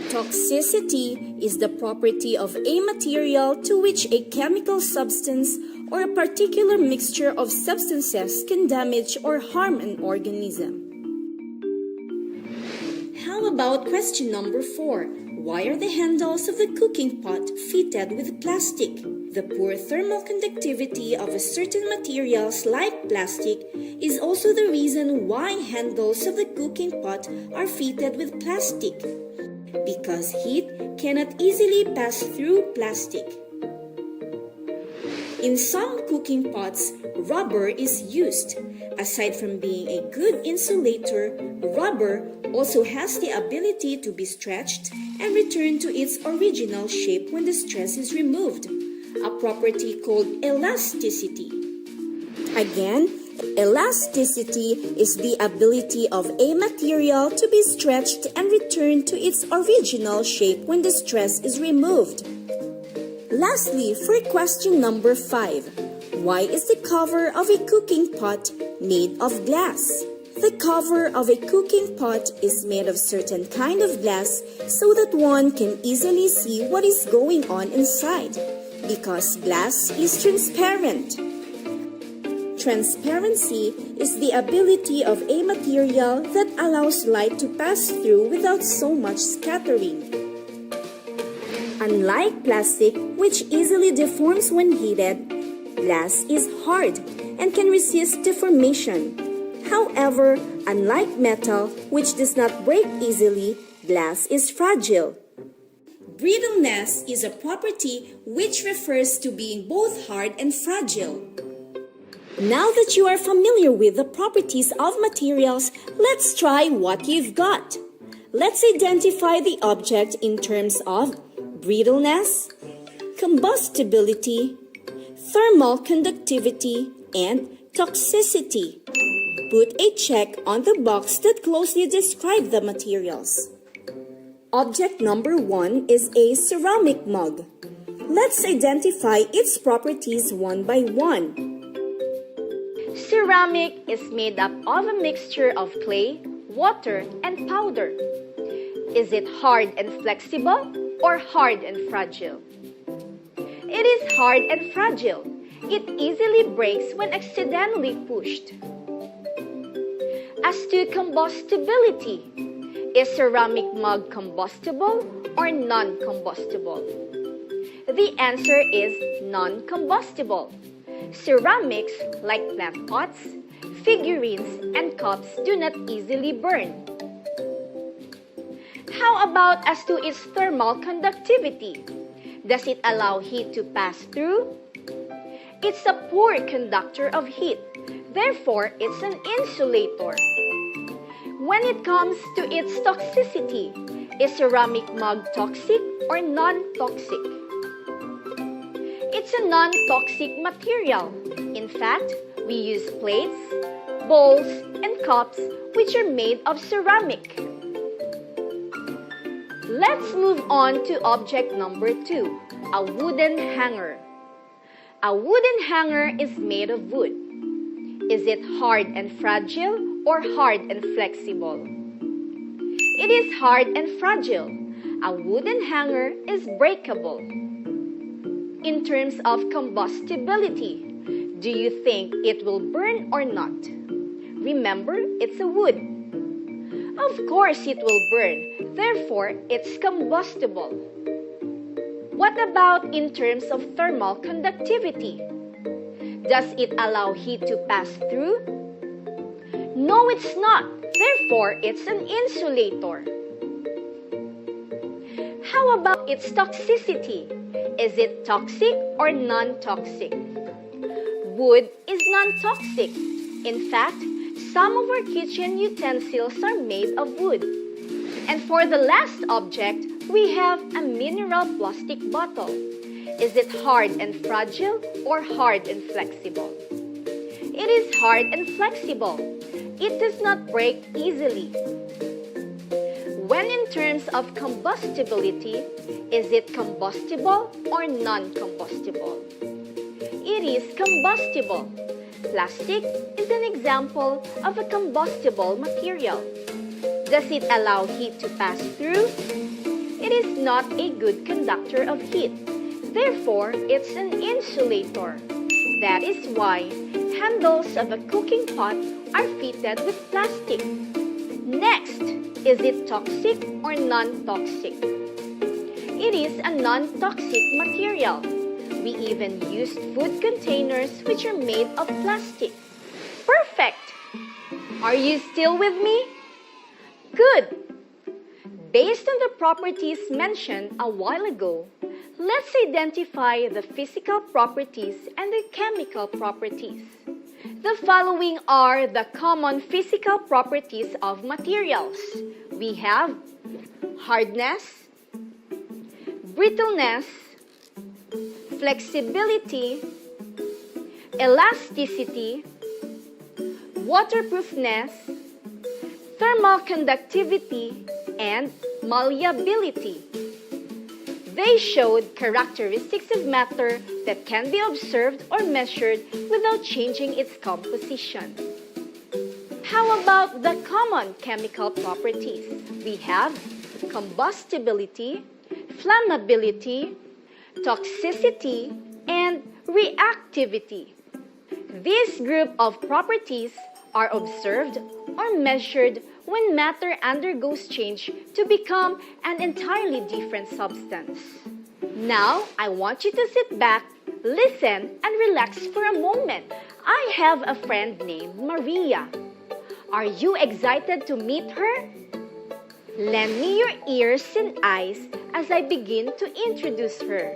Speaker 8: Toxicity is the property of a material to which a chemical substance or a particular mixture of substances can damage or harm an organism. How about question number 4? Why are the handles of the cooking pot fitted with plastic? The poor thermal conductivity of certain materials like plastic is also the reason why handles of the cooking pot are fitted with plastic, because heat cannot easily pass through plastic. In some cooking pots, rubber is used. Aside from being a good insulator, rubber also has the ability to be stretched and return to its original shape when the stress is removed, a property called elasticity. Again, elasticity is the ability of a material to be stretched and return to its original shape when the stress is removed. Lastly, for question number 5, why is the cover of a cooking pot made of glass? The cover of a cooking pot is made of certain kind of glass so that one can easily see what is going on inside, because glass is transparent. Transparency is the ability of a material that allows light to pass through without so much scattering. Unlike plastic, which easily deforms when heated, glass is hard and can resist deformation. However, unlike metal, which does not break easily, glass is fragile. Brittleness is a property which refers to being both hard and fragile. Now that you are familiar with the properties of materials, let's try what you've got. Let's identify the object in terms of brittleness, combustibility, thermal conductivity, and toxicity. Put a check on the box that closely describes the materials. Object number 1 is a ceramic mug. Let's identify its properties one by one.
Speaker 7: Ceramic is made up of a mixture of clay, water, and powder. Is it hard and flexible?
Speaker 9: or hard and fragile? It is hard and fragile. It easily breaks when accidentally pushed. As to combustibility, is ceramic mug combustible or non-combustible? The answer is non-combustible. Ceramics like plant pots, figurines, and cups do not easily burn. How about as to its thermal conductivity? Does it allow heat to pass through? It's a poor conductor of heat, therefore it's an insulator. When it comes to its toxicity, is ceramic mug toxic or non-toxic? It's a non-toxic material. In fact, we use plates, bowls, and cups which are made of ceramic. Let's move on to object number 2, a wooden hanger. A wooden hanger is made of wood. Is it hard and fragile or hard and flexible? It is hard and fragile. A wooden hanger is breakable. In terms of combustibility, do you think it will burn or not? Remember, it's a wood. Of course it will burn, therefore it's combustible. What about in terms of thermal conductivity? Does it allow heat to pass through? No, it's not. Therefore, it's an insulator. How about its toxicity? Is it toxic or non-toxic? Wood is non-toxic. In fact, some of our kitchen utensils are made of wood. And for the last object, we have a mineral plastic bottle. Is it hard and fragile or hard and flexible? It is hard and flexible. It does not break easily. When in terms of combustibility, is it combustible or non-combustible? It is combustible. Plastic is an example of a combustible material. Does it allow heat to pass through? It is not a good conductor of heat. Therefore, it's an insulator. That is why handles of a cooking pot are fitted with plastic. Next, is it toxic or non-toxic? It is a non-toxic material. We even used food containers which are made of plastic. Perfect! Are you still with me? Good! Based on the properties mentioned a while ago, let's identify the physical properties and the chemical properties. The following are the common physical properties of materials. We have hardness, brittleness, flexibility, elasticity, waterproofness, thermal conductivity, and malleability. They showed characteristics of matter that can be observed or measured without changing its composition. How about the common chemical properties? We have combustibility, flammability, toxicity, and reactivity. This group of properties are observed or measured when matter undergoes change to become an entirely different substance. Now, I want you to sit back, listen, and relax for a moment. I have a friend named Maria. Are you excited to meet her? Lend me your ears and eyes as I begin to introduce her.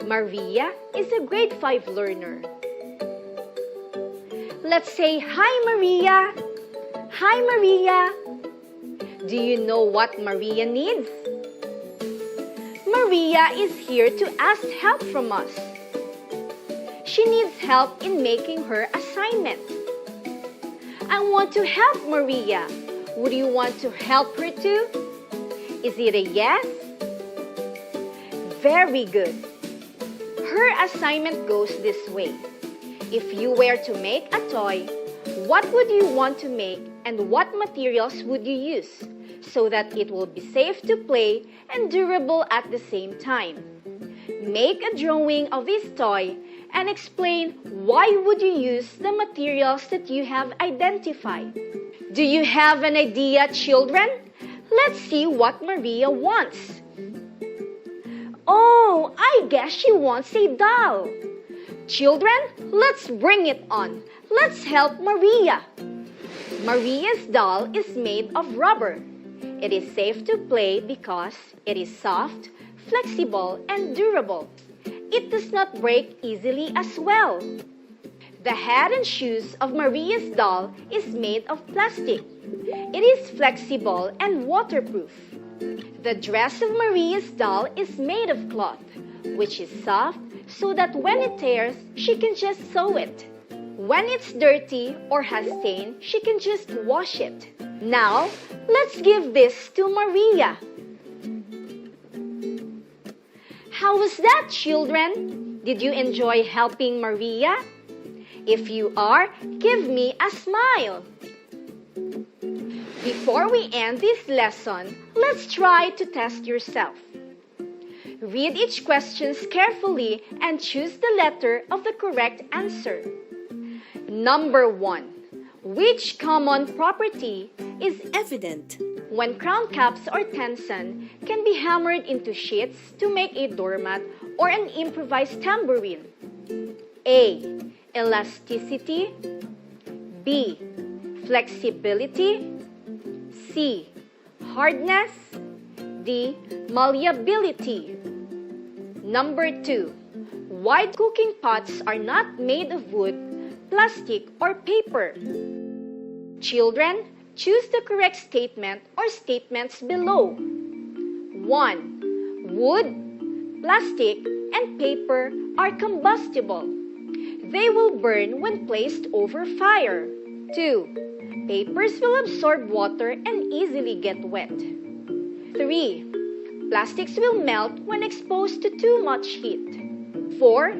Speaker 9: Maria is a grade 5 learner. Let's say hi, Maria. Hi, Maria. Do you know what Maria needs? Maria is here to ask help from us. She needs help in making her assignment. I want to help Maria. Would you want to help her too? Is it a yes? Very good. Her assignment goes this way. If you were to make a toy, what would you want to make And what materials would you use so that it will be safe to play and durable at the same time? Make a drawing of this toy and explain why would you use the materials that you have identified. Do you have an idea, children? Let's see what Maria wants. Oh, I guess she wants a doll. Children, let's bring it on. Let's help Maria. Maria's doll is made of rubber. It is safe to play because it is soft, flexible, and durable. It does not break easily as well. The head and shoes of Maria's doll is made of plastic. It is flexible and waterproof. The dress of Maria's doll is made of cloth, which is soft so that when it tears, she can just sew it. When it's dirty or has stain, she can just wash it. Now, let's give this to Maria. How was that, children? Did you enjoy helping Maria? If you are, give me a smile. Before we end this lesson, let's try to test yourself. Read each question carefully and choose the letter of the correct answer. Number 1. Which common property is evident when crown caps or tenson can be hammered into sheets to make a doormat or an improvised tambourine? A. Elasticity. B. Flexibility. C. Hardness. D. Malleability. Number 2. Why cooking pots are not made of wood, plastic, or paper? Children, choose the correct statement or statements below. 1. Wood, plastic, and paper are combustible. They will burn when placed over fire. 2. Papers will absorb water and easily get wet. 3. Plastics will melt when exposed to too much heat. 4.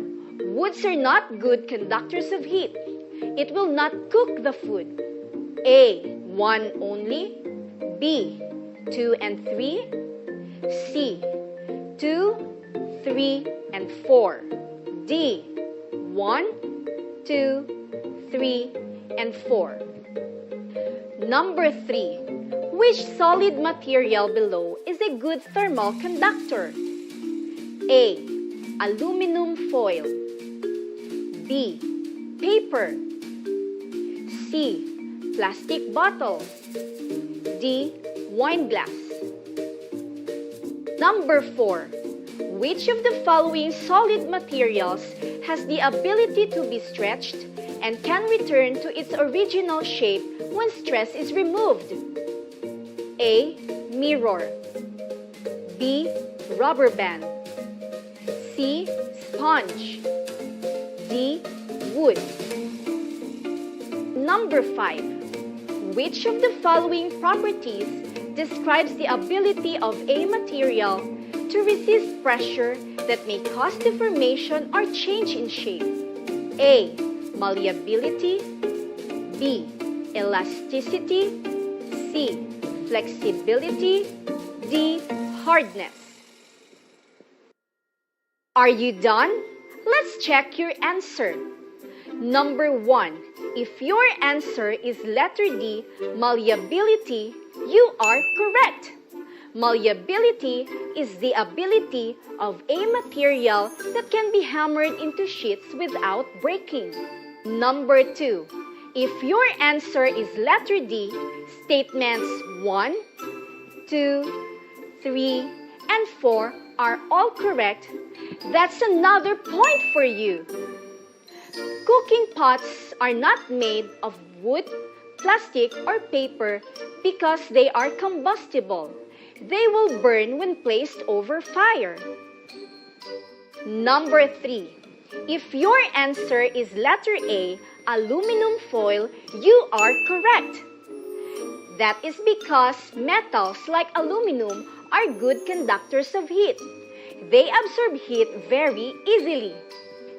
Speaker 9: Woods are not good conductors of heat. It will not cook the food. A. 1 only. B. 2 and 3. C. 2, 3, and 4. D. 1, 2, 3, and 4. Number 3. Which solid material below is a good thermal conductor? A. Aluminum foil. B. Paper. C. Plastic bottle. D. Wine glass. Number 4. Which of the following solid materials has the ability to be stretched and can return to its original shape when stress is removed? A. Mirror. B. Rubber band. C. Sponge. D. Wood. Number 5. Which of the following properties describes the ability of a material to resist pressure that may cause deformation or change in shape? A. Malleability. B. Elasticity. C. Flexibility. D. Hardness. Are you done? Let's check your answer. Number 1. If your answer is letter D, malleability, you are correct. Malleability is the ability of a material that can be hammered into sheets without breaking. Number 2. If your answer is letter D, statements 1, 2, 3, and 4 are all correct. That's another point for you. Cooking pots are not made of wood, plastic, or paper because they are combustible. They will burn when placed over fire. Number 3. If your answer is letter A, aluminum foil, you are correct. That is because metals like aluminum are good conductors of heat. They absorb heat very easily.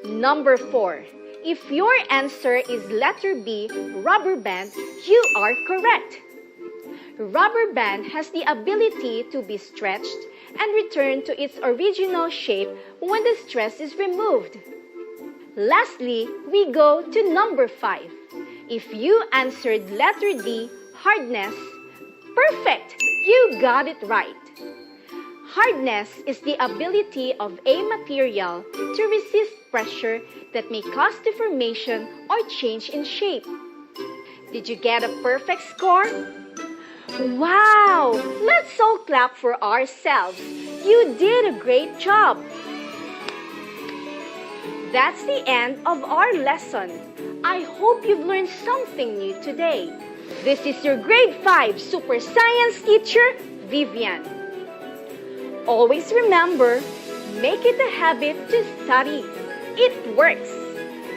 Speaker 9: Number 4. If your answer is letter B, rubber band, you are correct. Rubber band has the ability to be stretched and return to its original shape when the stress is removed. Lastly, we go to number 5. If you answered letter D, hardness, perfect! You got it right. Hardness is the ability of a material to resist pressure that may cause deformation or change in shape. Did you get a perfect score? Wow! Let's all clap for ourselves. You did a great job. That's the end of our lesson. I hope you've learned something new today. This is your grade 5 super science teacher, Vivian. Always remember, make it a habit to study. It works.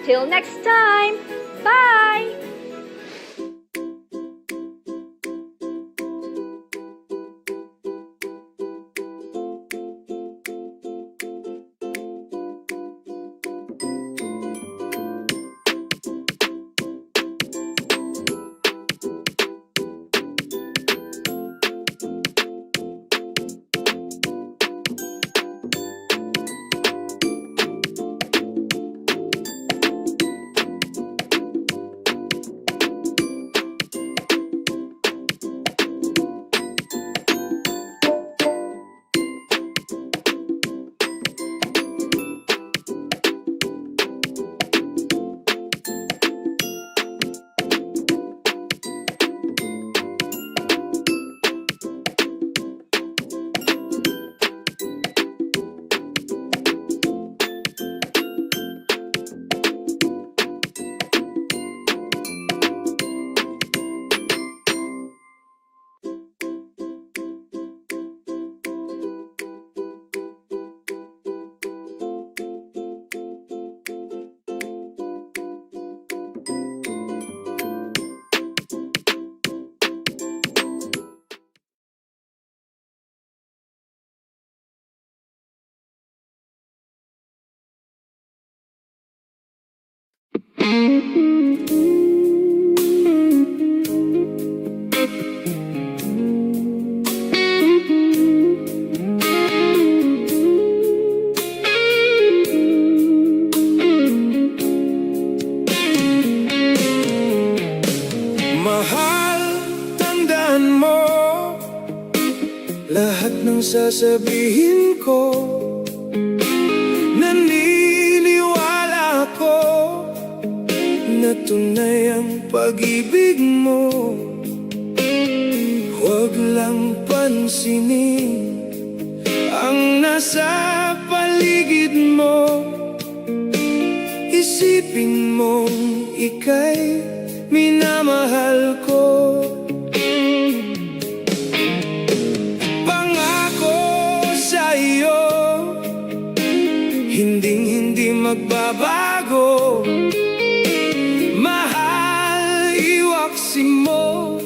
Speaker 9: Till next time, bye!
Speaker 3: Lahat ng sasabihin ko, naniniwala ko na tunay ang pag-ibig mo. Huwag lang pansinin ang nasa paligid mo. Isipin mong ika'y minamahal ko. Hinding-hindi magbabago. Mahal, iwaksi mo,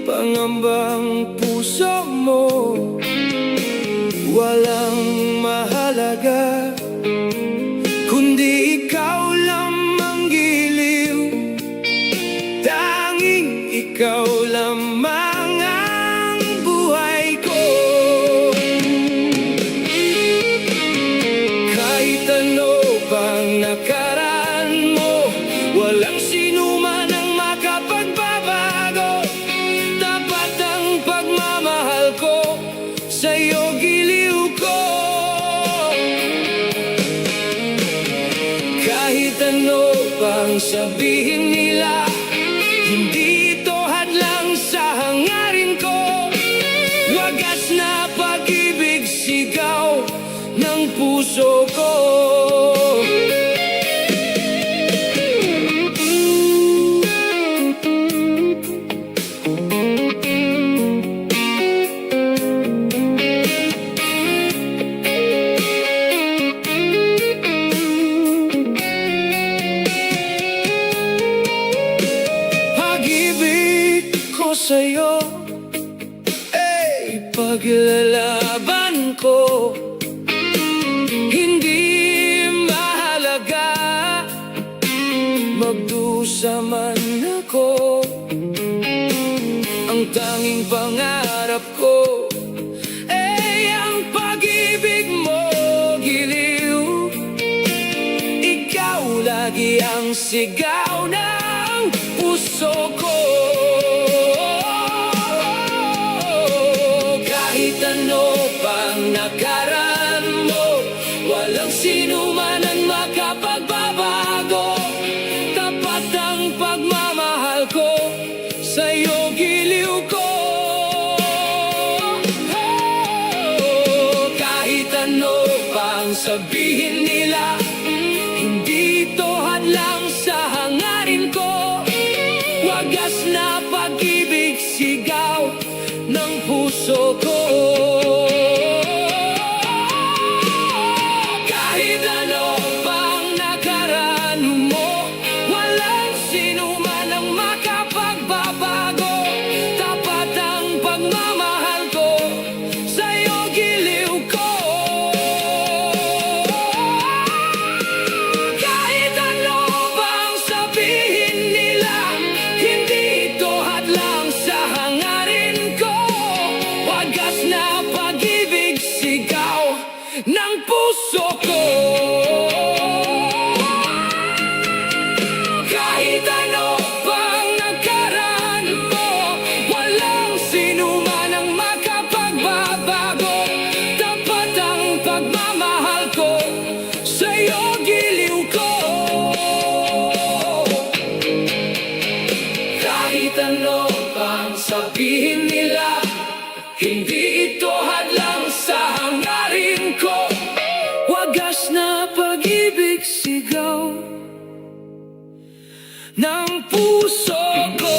Speaker 3: pangambang puso mo. Walang mahalaga, kundi ikaw lamang giliw. Tanging ikaw lamang ang buhay ko. Pang nakaraan mo, walang sinuman ang makapagbabago. Tapat ang pagmamahal ko, sa'yo giliw ko. Kahit ano pang sabihin nila, hindi ito hadlang sa hangarin ko. Wagas na pag-ibig, sigaw ng puso ko. Pag-ibig ko sa'yo, paglalaban ko. Hindi mahalaga parusa man ako, ang tanging pangarap ko ay ang pag-ibig mo, giliw. Ikaw lagi ang sigaw ng puso ko. Kahit ano pang nakaraan mo, walang sino man ang makapagbabago. Tapat ang pagmamahal ko, sa'yo giliw ko. Kahit ano pang sabihin nila, hindi ito hadlang sa hangarin ko. Wagas na pag-ibig, sigaw ng puso ko. Kahit ano pang nakaraan mo, walang sino man ang makapagbabago. Tapat ang pagmamahal ko, sa'yo giliw ko. Kahit ano pang sabihin nila, hindi ito hadlang sa hangarin ko. Wagas na pag-ibig, sigaw ng puso ko. Kahit ano pang nakaraan mo, walang sino man ang makapagbabago. Tapat ang pagmamahal ko, sa'yo giliw ko. Kahit ano pang sabihin nila, hindi ito hadlang sa hangarin ko. Wagas na pag-ibig, sigaw ng puso ko.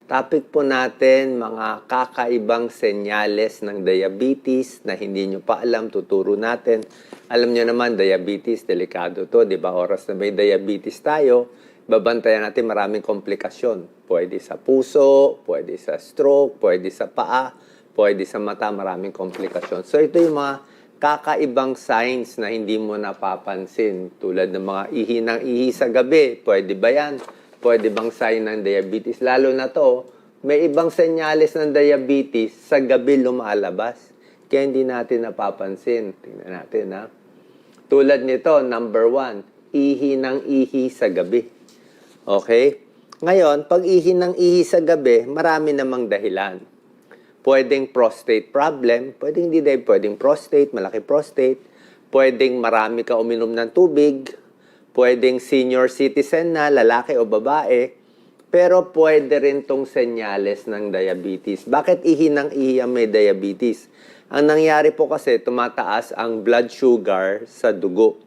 Speaker 10: Topic po natin, mga kakaibang senyales ng diabetes na hindi nyo pa alam, tuturo natin. Alam nyo naman, diabetes, delikado to, di ba? Oras na may diabetes tayo, babantayan natin maraming komplikasyon. Pwede sa puso, pwede sa stroke, pwede sa paa, pwede sa mata, maraming komplikasyon. So ito yung mga kakaibang signs na hindi mo napapansin. Tulad ng mga ihi ng ihi sa gabi, pwede ba yan? Pwede bang sign ng diabetes? Lalo na to, may ibang senyales ng diabetes sa gabi lumalabas. Kaya hindi natin napapansin. Tingnan natin, ha? Tulad nito, number 1, ihi ng ihi sa gabi. Okay? Ngayon, pag ihi ng ihi sa gabi, marami namang dahilan. Pwedeng prostate problem, pwedeng hindi dahil, pwedeng prostate, malaki prostate, pwedeng marami ka uminom ng tubig, pwedeng senior citizen na, lalaki o babae, pero pwede rin tong senyales ng diabetes. Bakit ihi ng ihi ang may diabetes? Ang nangyari po kasi, tumataas ang blood sugar sa dugo.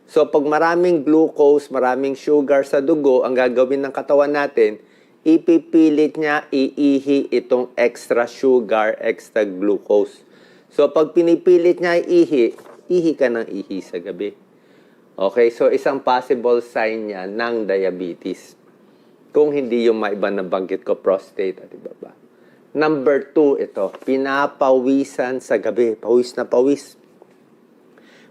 Speaker 10: So, pag maraming glucose, maraming sugar sa dugo, ang gagawin ng katawan natin, ipipilit niya iihi itong extra sugar, extra glucose. So, pag pinipilit niya ihi ka ng ihi sa gabi. Okay, so isang possible sign niya ng diabetes. Kung hindi yung maiba na banggit ko, prostate at iba ba. Number 2, ito, pinapawisan sa gabi. Pawis na pawis.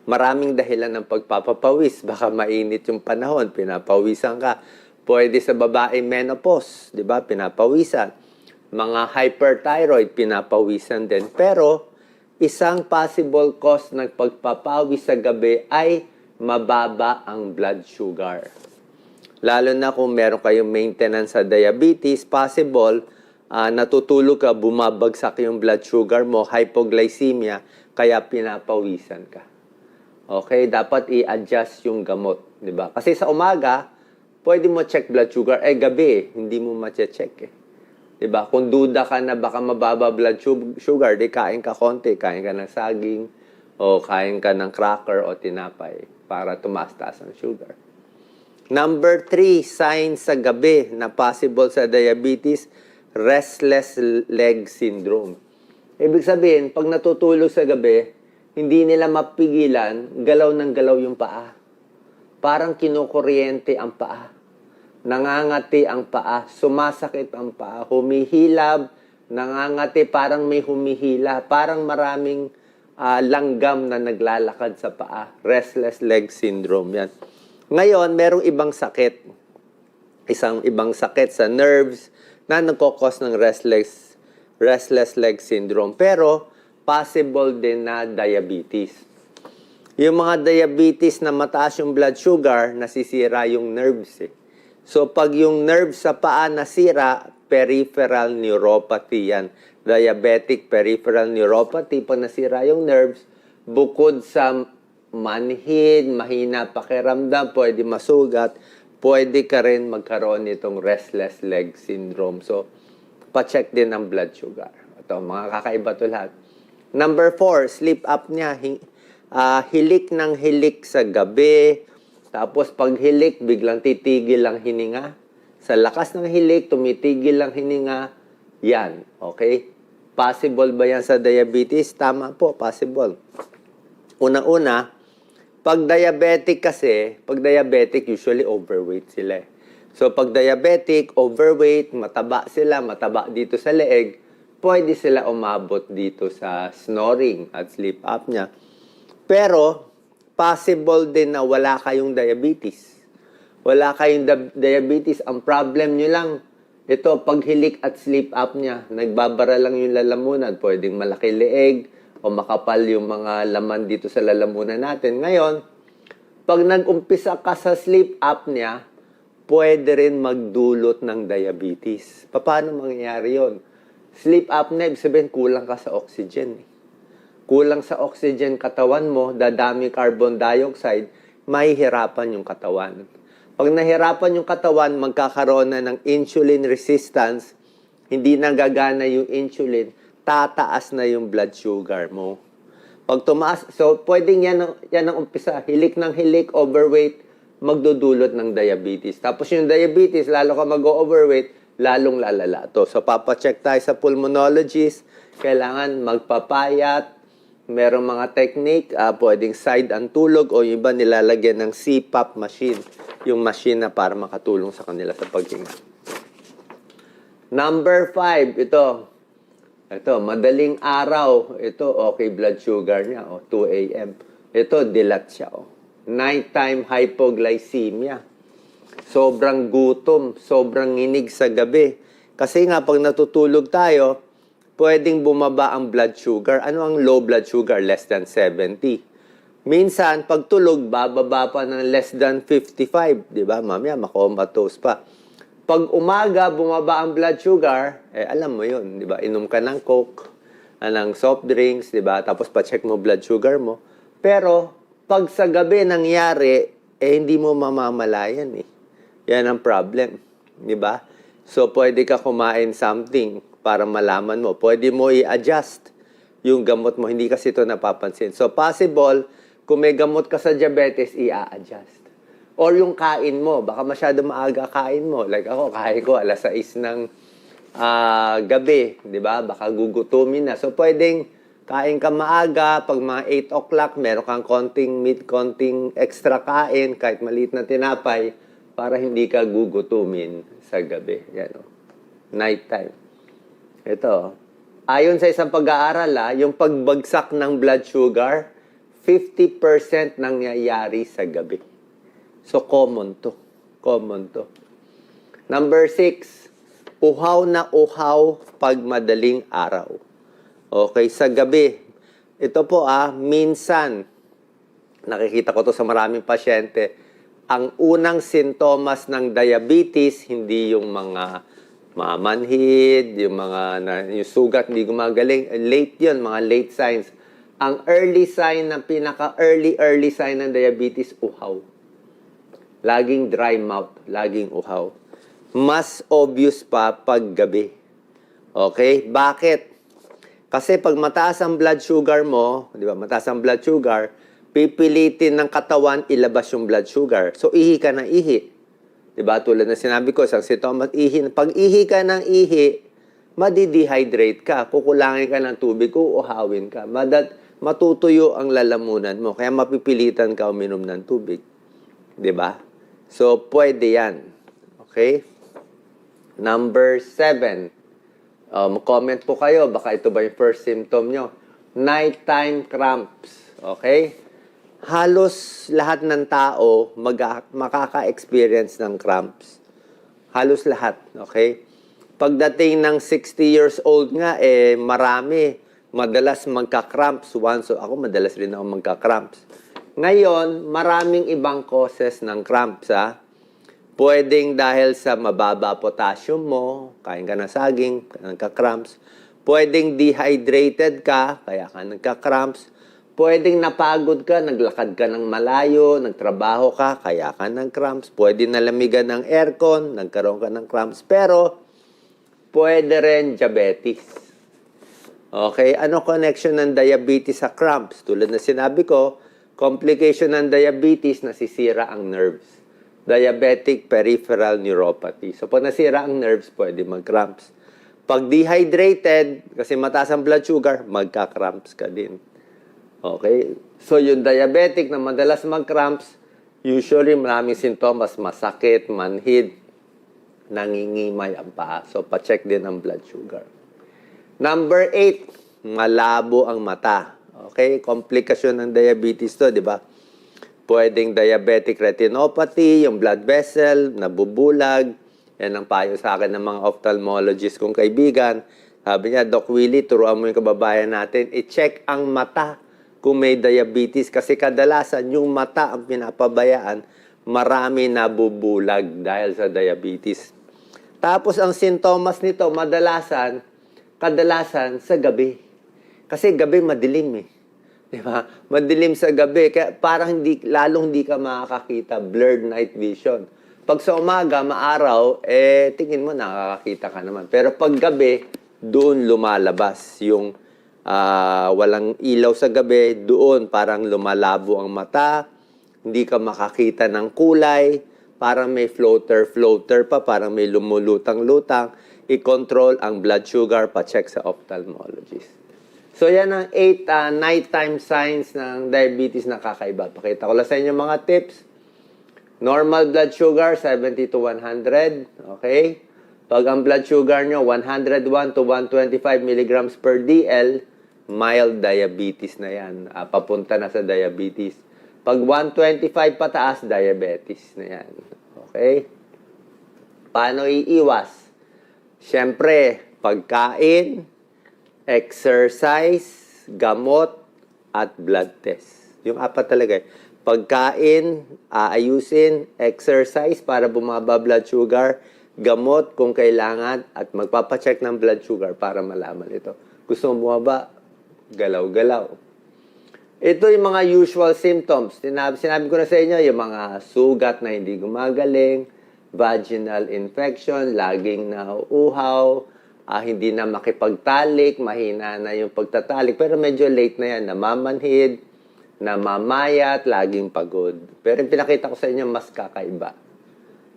Speaker 10: Maraming dahilan ng pagpapapawis. Baka mainit yung panahon, pinapawisan ka. Pwede sa babae menopause, di ba? Pinapawisan. Mga hyperthyroid, pinapawisan din. Pero, isang possible cause ng pagpapawis sa gabi ay mababa ang blood sugar. Lalo na kung meron kayong maintenance sa diabetes, possible, natutulog ka, bumabagsak yung blood sugar mo, hypoglycemia, kaya pinapawisan ka. Okay, dapat i-adjust yung gamot, di ba? Kasi sa umaga, pwede mo check blood sugar, gabi, hindi mo ma-check eh. Di ba? Kung duda ka na baka mababa blood sugar, di kain ka konti, kain ka ng saging, o kain ka ng cracker o tinapay para tumaas-taas ang sugar. Number 3, signs sa gabi na possible sa diabetes, restless leg syndrome. Ibig sabihin, pag natutulog sa gabi, hindi nila mapigilan, galaw ng galaw yung paa. Parang kinukuryente ang paa. nangangati ang paa, sumasakit ang paa, humihilab, nangangati, parang may humihila, parang maraming langgam na naglalakad sa paa. Restless leg syndrome yan. Ngayon, merong ibang sakit. Isang ibang sakit sa nerves na nagkokos ng restless leg syndrome. Pero, possible din na diabetes. Yung mga diabetes na mataas yung blood sugar, nasisira yung nerves eh. So, pag yung nerve sa paa nasira, peripheral neuropathy yan. Diabetic peripheral neuropathy, pag nasira yung nerves, bukod sa manhid, mahina pakiramdam, pwede masugat, pwede ka rin magkaroon nitong restless leg syndrome. So, pa-check din ang blood sugar. Ito, mga kakaiba to lahat. Number 4, sleep apnea. Hilik ng hilik sa gabi. Tapos pag hilik, biglang titigil ang hininga. Sa lakas ng hilik, tumitigil ang hininga. Yan, okay? Possible ba yan sa diabetes? Tama po, possible. Una-una, pag diabetic kasi, usually overweight sila. So pag diabetic, overweight, mataba sila, mataba dito sa leeg, pwede sila umabot dito sa snoring at sleep apnea. Pero, possible din na wala kayong diabetes. Wala kayong diabetes. Ang problem nyo lang, ito, paghilik at sleep apnea, nagbabara lang yung lalamunan. Pwedeng malaki leeg o makapal yung mga laman dito sa lalamunan natin. Ngayon, pag nag-umpisa ka sa sleep apnea, pwede rin magdulot ng diabetes. Paano mangyayari yon? Sleep apnea, ibig sabihin, kulang ka sa oxygen. Kulang sa oxygen katawan mo, dadami carbon dioxide, mahihirapan yung katawan. Pag nahirapan yung katawan, magkakaroon na ng insulin resistance, hindi nagagana yung insulin, tataas na yung blood sugar mo. Pag tumaas, so pwedeng yan ang umpisa, hilik ng hilik, overweight, magdudulot ng diabetes. Tapos yung diabetes, lalo ka mag-overweight, lalong lalala to. So papacheck tayo sa pulmonologist, kailangan magpapayat, merong mga technique, pwedeng side ang tulog o yung iba nilalagyan ng CPAP machine, yung machine na para makatulong sa kanila sa paghinga. Number 5, ito, madaling araw, ito okay blood sugar niya, 2 a.m. Ito, dilat siya. Nighttime hypoglycemia. Sobrang gutom, sobrang nginig sa gabi. Kasi nga, pag natutulog tayo, pwedeng bumaba ang blood sugar. Ano ang low blood sugar? Less than 70. Minsan, pag tulog, bababa pa ng less than 55. Di ba? Mamaya, makomatose pa. Pag umaga, bumaba ang blood sugar, alam mo yun. Di ba? Inom ka ng Coke, ng soft drinks, di ba? Tapos pa-check mo blood sugar mo. Pero, pag sa gabi nangyari, hindi mo mamamalayan eh. Yan ang problem. Di ba? So, pwede ka kumain something para malaman mo. Pwede mo i-adjust yung gamot mo. Hindi kasi ito napapansin. So, possible, kung may gamot ka sa diabetes, i-adjust. Or yung kain mo. Baka masyado maaga kain mo. Like ako, kain ko alas 6 ng gabi. Diba? Baka gugutumin na. So, pwedeng kain ka maaga. Pag mga 8 o'clock, meron kang konting extra kain, kahit maliit na tinapay, para hindi ka gugutumin sa gabi. Yan, night time. Ito, ayon sa isang pag-aaral, yung pagbagsak ng blood sugar, 50% nangyayari sa gabi. So, common to. Number 6, uhaw na uhaw pag madaling araw. Okay, sa gabi. Ito po, minsan, nakikita ko to sa maraming pasyente, ang unang sintomas ng diabetes, hindi yung mga mamanhid, yung yung sugat, hindi gumagaling. Late yun, mga late signs. Ang early sign, ng pinaka-early sign ng diabetes, uhaw. Laging dry mouth, laging uhaw. Mas obvious pa pag gabi. Okay? Bakit? Kasi pag mataas ang blood sugar mo, di ba, mataas ang blood sugar, pipilitin ng katawan ilabas yung blood sugar. So, ihi ka ng ihi. Diba? Tulad na sinabi ko, isang sintomas, ihi. Pag ihi ka ng ihi, madi-dehydrate ka. Kukulangin ka ng tubig, uuhawin ka. Matutuyo ang lalamunan mo. Kaya mapipilitan ka uminom ng tubig. Diba? So, pwede yan. Okay? Number 7. Comment po kayo, baka ito ba yung first symptom nyo? Nighttime cramps. Okay? Halos lahat ng tao makaka-experience ng cramps. Halos lahat. Okay? Pagdating ng 60 years old nga, marami. Madalas magka-cramps. Ako, madalas rin ako magka-cramps. Ngayon, maraming ibang causes ng cramps, ha? Pwedeng dahil sa mababa potassium mo, kain ka ng saging, nagka-cramps. Pwedeng dehydrated ka, kaya ka nagka-cramps. Pwedeng napagod ka, naglakad ka ng malayo, nagtrabaho ka, kaya ka ng cramps. Pwede nalamigan ng aircon, nagkaroon ka ng cramps. Pero, pwede rin diabetes. Okay, ano connection ng diabetes sa cramps? Tulad na sinabi ko, complication ng diabetes, nasisira ang nerves. Diabetic peripheral neuropathy. So, pag nasira ang nerves, pwede mag-cramps. Pag dehydrated, kasi mataas ang blood sugar, magka-cramps ka din. Okay? So, yung diabetic na madalas mag-cramps, usually maraming sintomas, masakit, manhid, nangingimay ang paa. So, pa-check din ang blood sugar. Number 8, malabo ang mata. Okay? Komplikasyon ng diabetes to, di ba? Pwedeng diabetic retinopathy, yung blood vessel, nabubulag. Yan ang payo sa akin ng mga ophthalmologist kong kaibigan. Sabi niya, Doc Willie, turuan mo yung kababayan natin, i-check ang mata kung may diabetes. Kasi kadalasan, yung mata ang pinapabayaan, marami nabubulag dahil sa diabetes. Tapos, ang sintomas nito, kadalasan sa gabi. Kasi gabi madilim eh. Diba? Madilim sa gabi, kaya parang lalong hindi ka makakakita, blurred night vision. Pag sa umaga, maaraw, tingin mo nakakakita ka naman. Pero pag gabi, doon lumalabas yung walang ilaw sa gabi, doon parang lumalabo ang mata, hindi ka makakita ng kulay, parang may floater pa, parang may lumulutang-lutang, i-control ang blood sugar, pa-check sa ophthalmologist. So, yan ang 8 nighttime signs ng diabetes na kakaiba. Pakita ko lang sa inyo mga tips. Normal blood sugar, 70 to 100. Okay? Pag ang blood sugar nyo, 101 to 125 milligrams per DL, mild diabetes na yan. Papunta na sa diabetes. Pag 125 pataas, diabetes na yan. Okay? Paano iiwas? Siyempre, pagkain, exercise, gamot, at blood test. Yung 4 talaga. Pagkain, aayusin, exercise para bumaba blood sugar, gamot kung kailangan, at magpapacheck ng blood sugar para malaman ito. Gusto mo bumaba? Galaw-galaw. Ito yung mga usual symptoms. Sinabi ko na sa inyo, yung mga sugat na hindi gumagaling, vaginal infection, laging nauuhaw, hindi na makipagtalik, mahina na yung pagtatalik, pero medyo late na yan, namamanhid, namamayat, laging pagod. Pero yung pinakita ko sa inyo, mas kakaiba.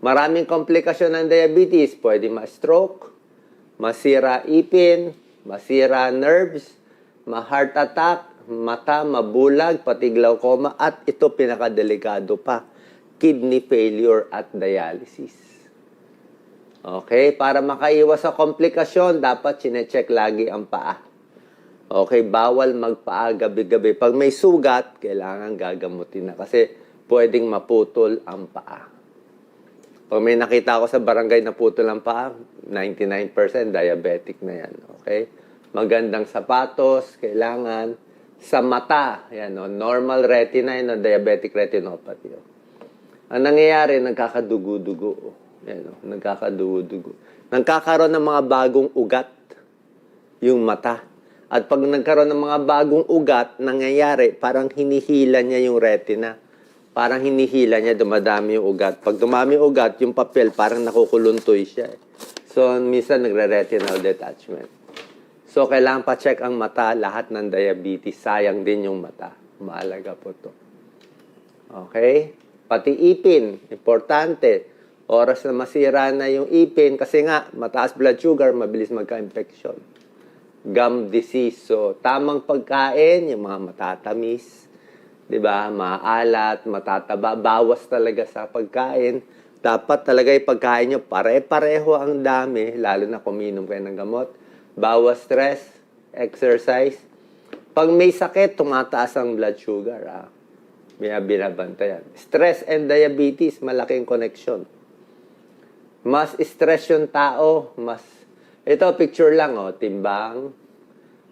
Speaker 10: Maraming komplikasyon ng diabetes, pwede ma-stroke, masira ipin, masira nerves, ma-heart attack, mata mabulag, pati glaucoma, at ito pinakadelikado pa, kidney failure at dialysis. Okay, para makaiwas sa komplikasyon, dapat chinecheck lagi ang paa. Okay, bawal magpaa gabi-gabi. Pag may sugat, kailangan gagamutin na kasi pwedeng maputol ang paa. Pag may nakita ko sa barangay na putol ang paa, 99% diabetic na yan. Okay? Magandang sapatos, kailangan. Sa mata, yan, normal retina, yan, diabetic retinopathy. Ang nangyayari, nagkakadugo-dugo. Yan, nagkakadugo-dugo. Nagkakaroon ng mga bagong ugat yung mata. At pag nagkaroon ng mga bagong ugat, nangyayari, parang hinihila niya yung retina. Parang hinihila niya, dumadami yung ugat. Pag dumami yung ugat, yung papel, parang nakukuluntoy siya. So, minsan nagre-retinal detachment. So, kailangan pa-check ang mata, lahat ng diabetes. Sayang din yung mata. Maalaga po to. Okay? Pati ipin, importante. Oras na masira na yung ipin, kasi nga, mataas blood sugar, mabilis magka-infection. Gum disease. So, tamang pagkain, yung mga matatamis, di ba? Maalat, matataba, bawas talaga sa pagkain. Dapat talaga yung pagkain nyo, pare-pareho ang dami, lalo na kuminom kayo ng gamot. Bawas stress, exercise. Pag may sakit, tumataas ang blood sugar. May binabantayan. Stress and diabetes, malaking connection. Mas stress yung tao, mas... Ito, picture lang, timbang.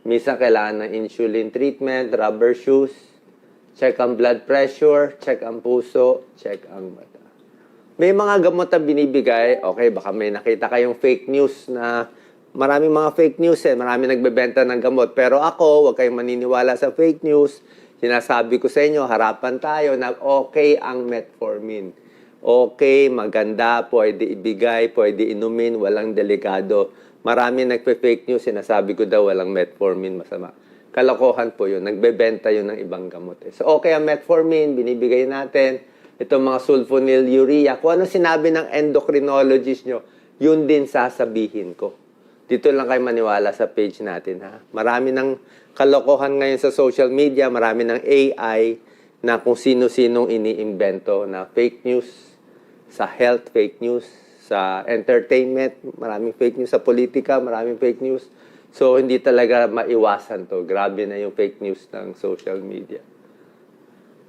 Speaker 10: Minsan kailangan ng insulin treatment, rubber shoes, check ang blood pressure, check ang puso, check ang mata. May mga gamot na binibigay, okay, baka may nakita kayong fake news na maraming mga fake news marami nagbebenta ng gamot. Pero ako, huwag kayong maniniwala sa fake news. Sinasabi ko sa inyo, harapan tayo na okay ang metformin. Okay, maganda, pwede ibigay, pwede inumin, walang delikado. Marami nagpe-fake news, sinasabi ko daw walang metformin, masama. Kalokohan po yun, nagbebenta yun ng ibang gamot. So okay ang metformin, binibigay natin. Itong mga sulfonylurea, kung ano sinabi ng endocrinologist nyo, yun din sasabihin ko. Dito lang kayo maniwala sa page natin, ha? Marami ng kalokohan ngayon sa social media, marami ng AI na kung sino-sinong iniimbento na fake news sa health, fake news sa entertainment, maraming fake news sa politika, maraming fake news. So, hindi talaga maiwasan to. Grabe na yung fake news ng social media.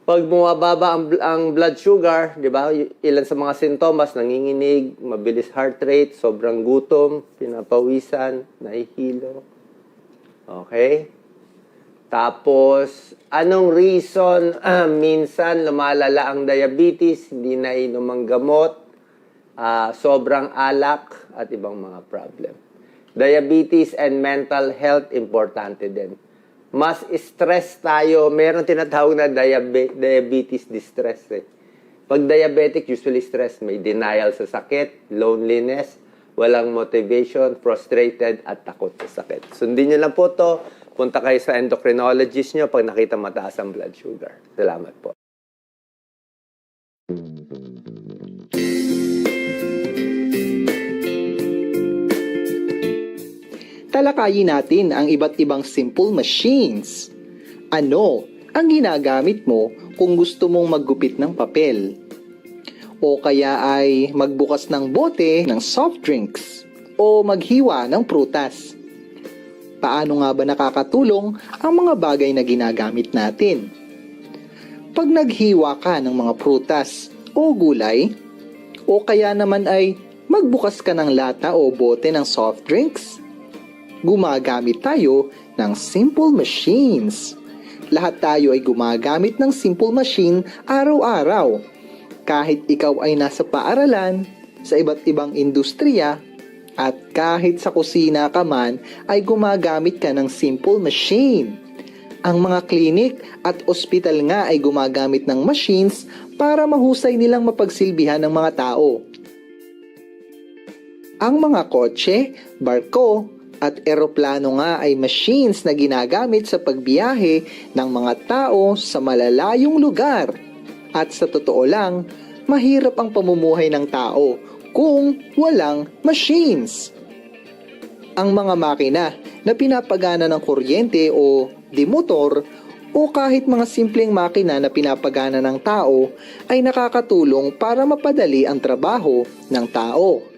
Speaker 10: Pag bumababa ang blood sugar, di ba, ilan sa mga sintomas, nanginginig, mabilis heart rate, sobrang gutom, pinapawisan, nahihilo. Okay? Tapos, anong reason minsan lumalala ang diabetes, hindi na inom ang gamot, sobrang alak, at ibang mga problem. Diabetes and mental health, importante din. Mas stress tayo, meron tinatawag na diabetes distress. Pag diabetic, usually stress, may denial sa sakit, loneliness, walang motivation, frustrated, at takot sa sakit. Sundin nyo lang po to. Punta kayo sa endocrinologist nyo pag nakita mataas ang blood sugar. Salamat po.
Speaker 11: Talakayin natin ang iba't ibang simple machines. Ano ang ginagamit mo kung gusto mong maggupit ng papel? O kaya ay magbukas ng bote ng soft drinks? O maghiwa ng prutas? Paano nga ba nakakatulong ang mga bagay na ginagamit natin? Pag naghiwa ka ng mga prutas o gulay, o kaya naman ay magbukas ka ng lata o bote ng soft drinks, gumagamit tayo ng simple machines. Lahat tayo ay gumagamit ng simple machine araw-araw. Kahit ikaw ay nasa paaralan, sa iba't ibang industriya, at kahit sa kusina ka man ay gumagamit ka ng simple machine. Ang mga klinik at ospital nga ay gumagamit ng machines para mahusay nilang mapagsilbihan ng mga tao. Ang mga kotse, barko, at eroplano nga ay machines na ginagamit sa pagbiyahe ng mga tao sa malalayong lugar. At sa totoo lang, mahirap ang pamumuhay ng tao kung walang machines. Ang mga makina na pinapagana ng kuryente o dimotor o kahit mga simpleng makina na pinapagana ng tao ay nakakatulong para mapadali ang trabaho ng tao.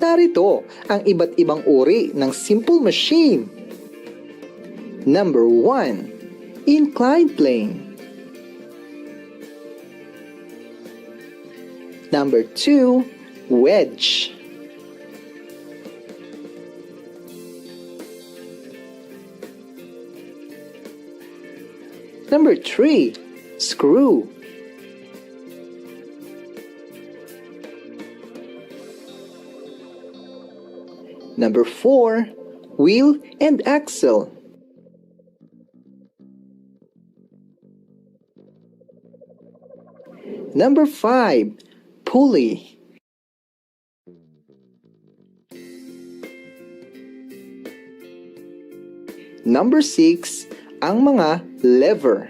Speaker 11: Narito ang iba't ibang uri ng simple machine. Number 1. Inclined plane. Number 2. Wedge. Number 3. Screw. Number 4, wheel and axle. Number 5, pulley. Number 6, ang mga lever.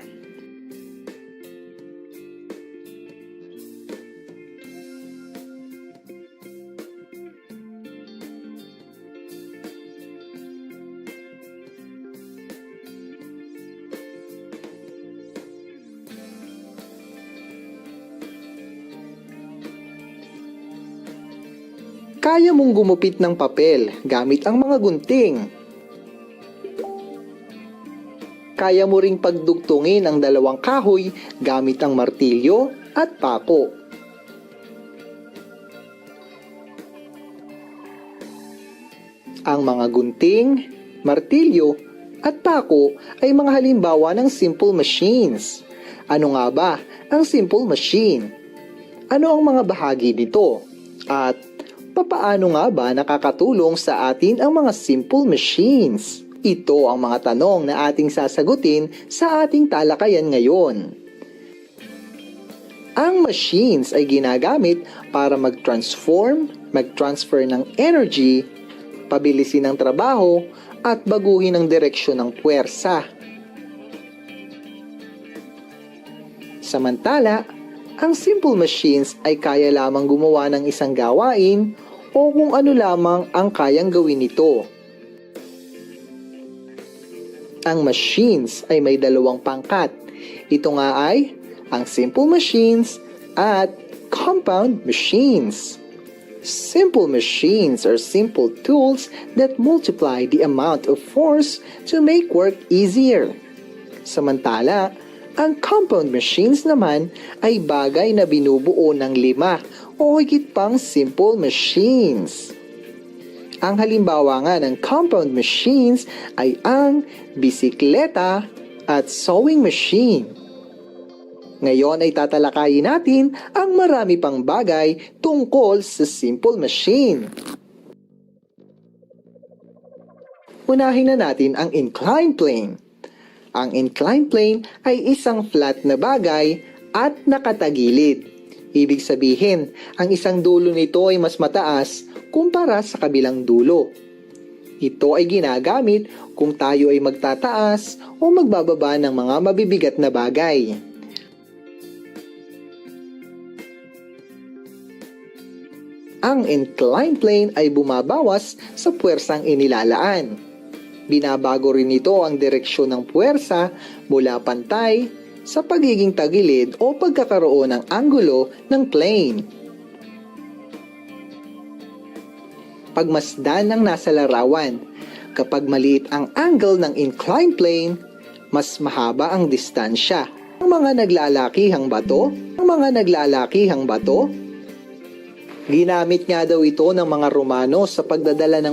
Speaker 11: kaya mong gumupit ng papel gamit ang mga gunting. Kaya mo ring pagdugtungin ang dalawang kahoy gamit ang martilyo at pako. Ang mga gunting, martilyo, at pako ay mga halimbawa ng simple machines. Ano nga ba ang simple machine? Ano ang mga bahagi nito? At papaano nga ba nakakatulong sa atin ang mga simple machines? Ito ang mga tanong na ating sasagutin sa ating talakayan ngayon. Ang machines ay ginagamit para mag-transfer ng energy, pabilisin ang trabaho, at baguhin ang direksyon ng puwersa. Samantala, ang simple machines ay kaya lamang gumawa ng isang gawain o kung ano lamang ang kayang gawin nito. Ang machines ay may dalawang pangkat. Ito nga ay ang simple machines at compound machines. Simple machines are simple tools that multiply the amount of force to make work easier. Samantala, ang compound machines naman ay bagay na binubuo ng 5 o higit pang simple machines. Ang halimbawa nga ng compound machines ay ang bisikleta at sewing machine. Ngayon ay tatalakayin natin ang marami pang bagay tungkol sa simple machine. Unahin na natin ang inclined plane. Ang inclined plane ay isang flat na bagay at nakatagilid. Ibig sabihin, ang isang dulo nito ay mas mataas kumpara sa kabilang dulo. Ito ay ginagamit kung tayo ay magtataas o magbababa ng mga mabibigat na bagay. Ang inclined plane ay bumabawas sa puwersang inilalaan. Binabago rin ito ang direksyon ng puwersa mula pantay sa pagiging tagilid o pagkakaroon ng anggulo ng plane. Pagmasdan ng nasa larawan, kapag maliit ang angle ng inclined plane, mas mahaba ang distansya. Ang mga naglalakihang bato, ginamit nga daw ito ng mga Romano sa pagdadala ng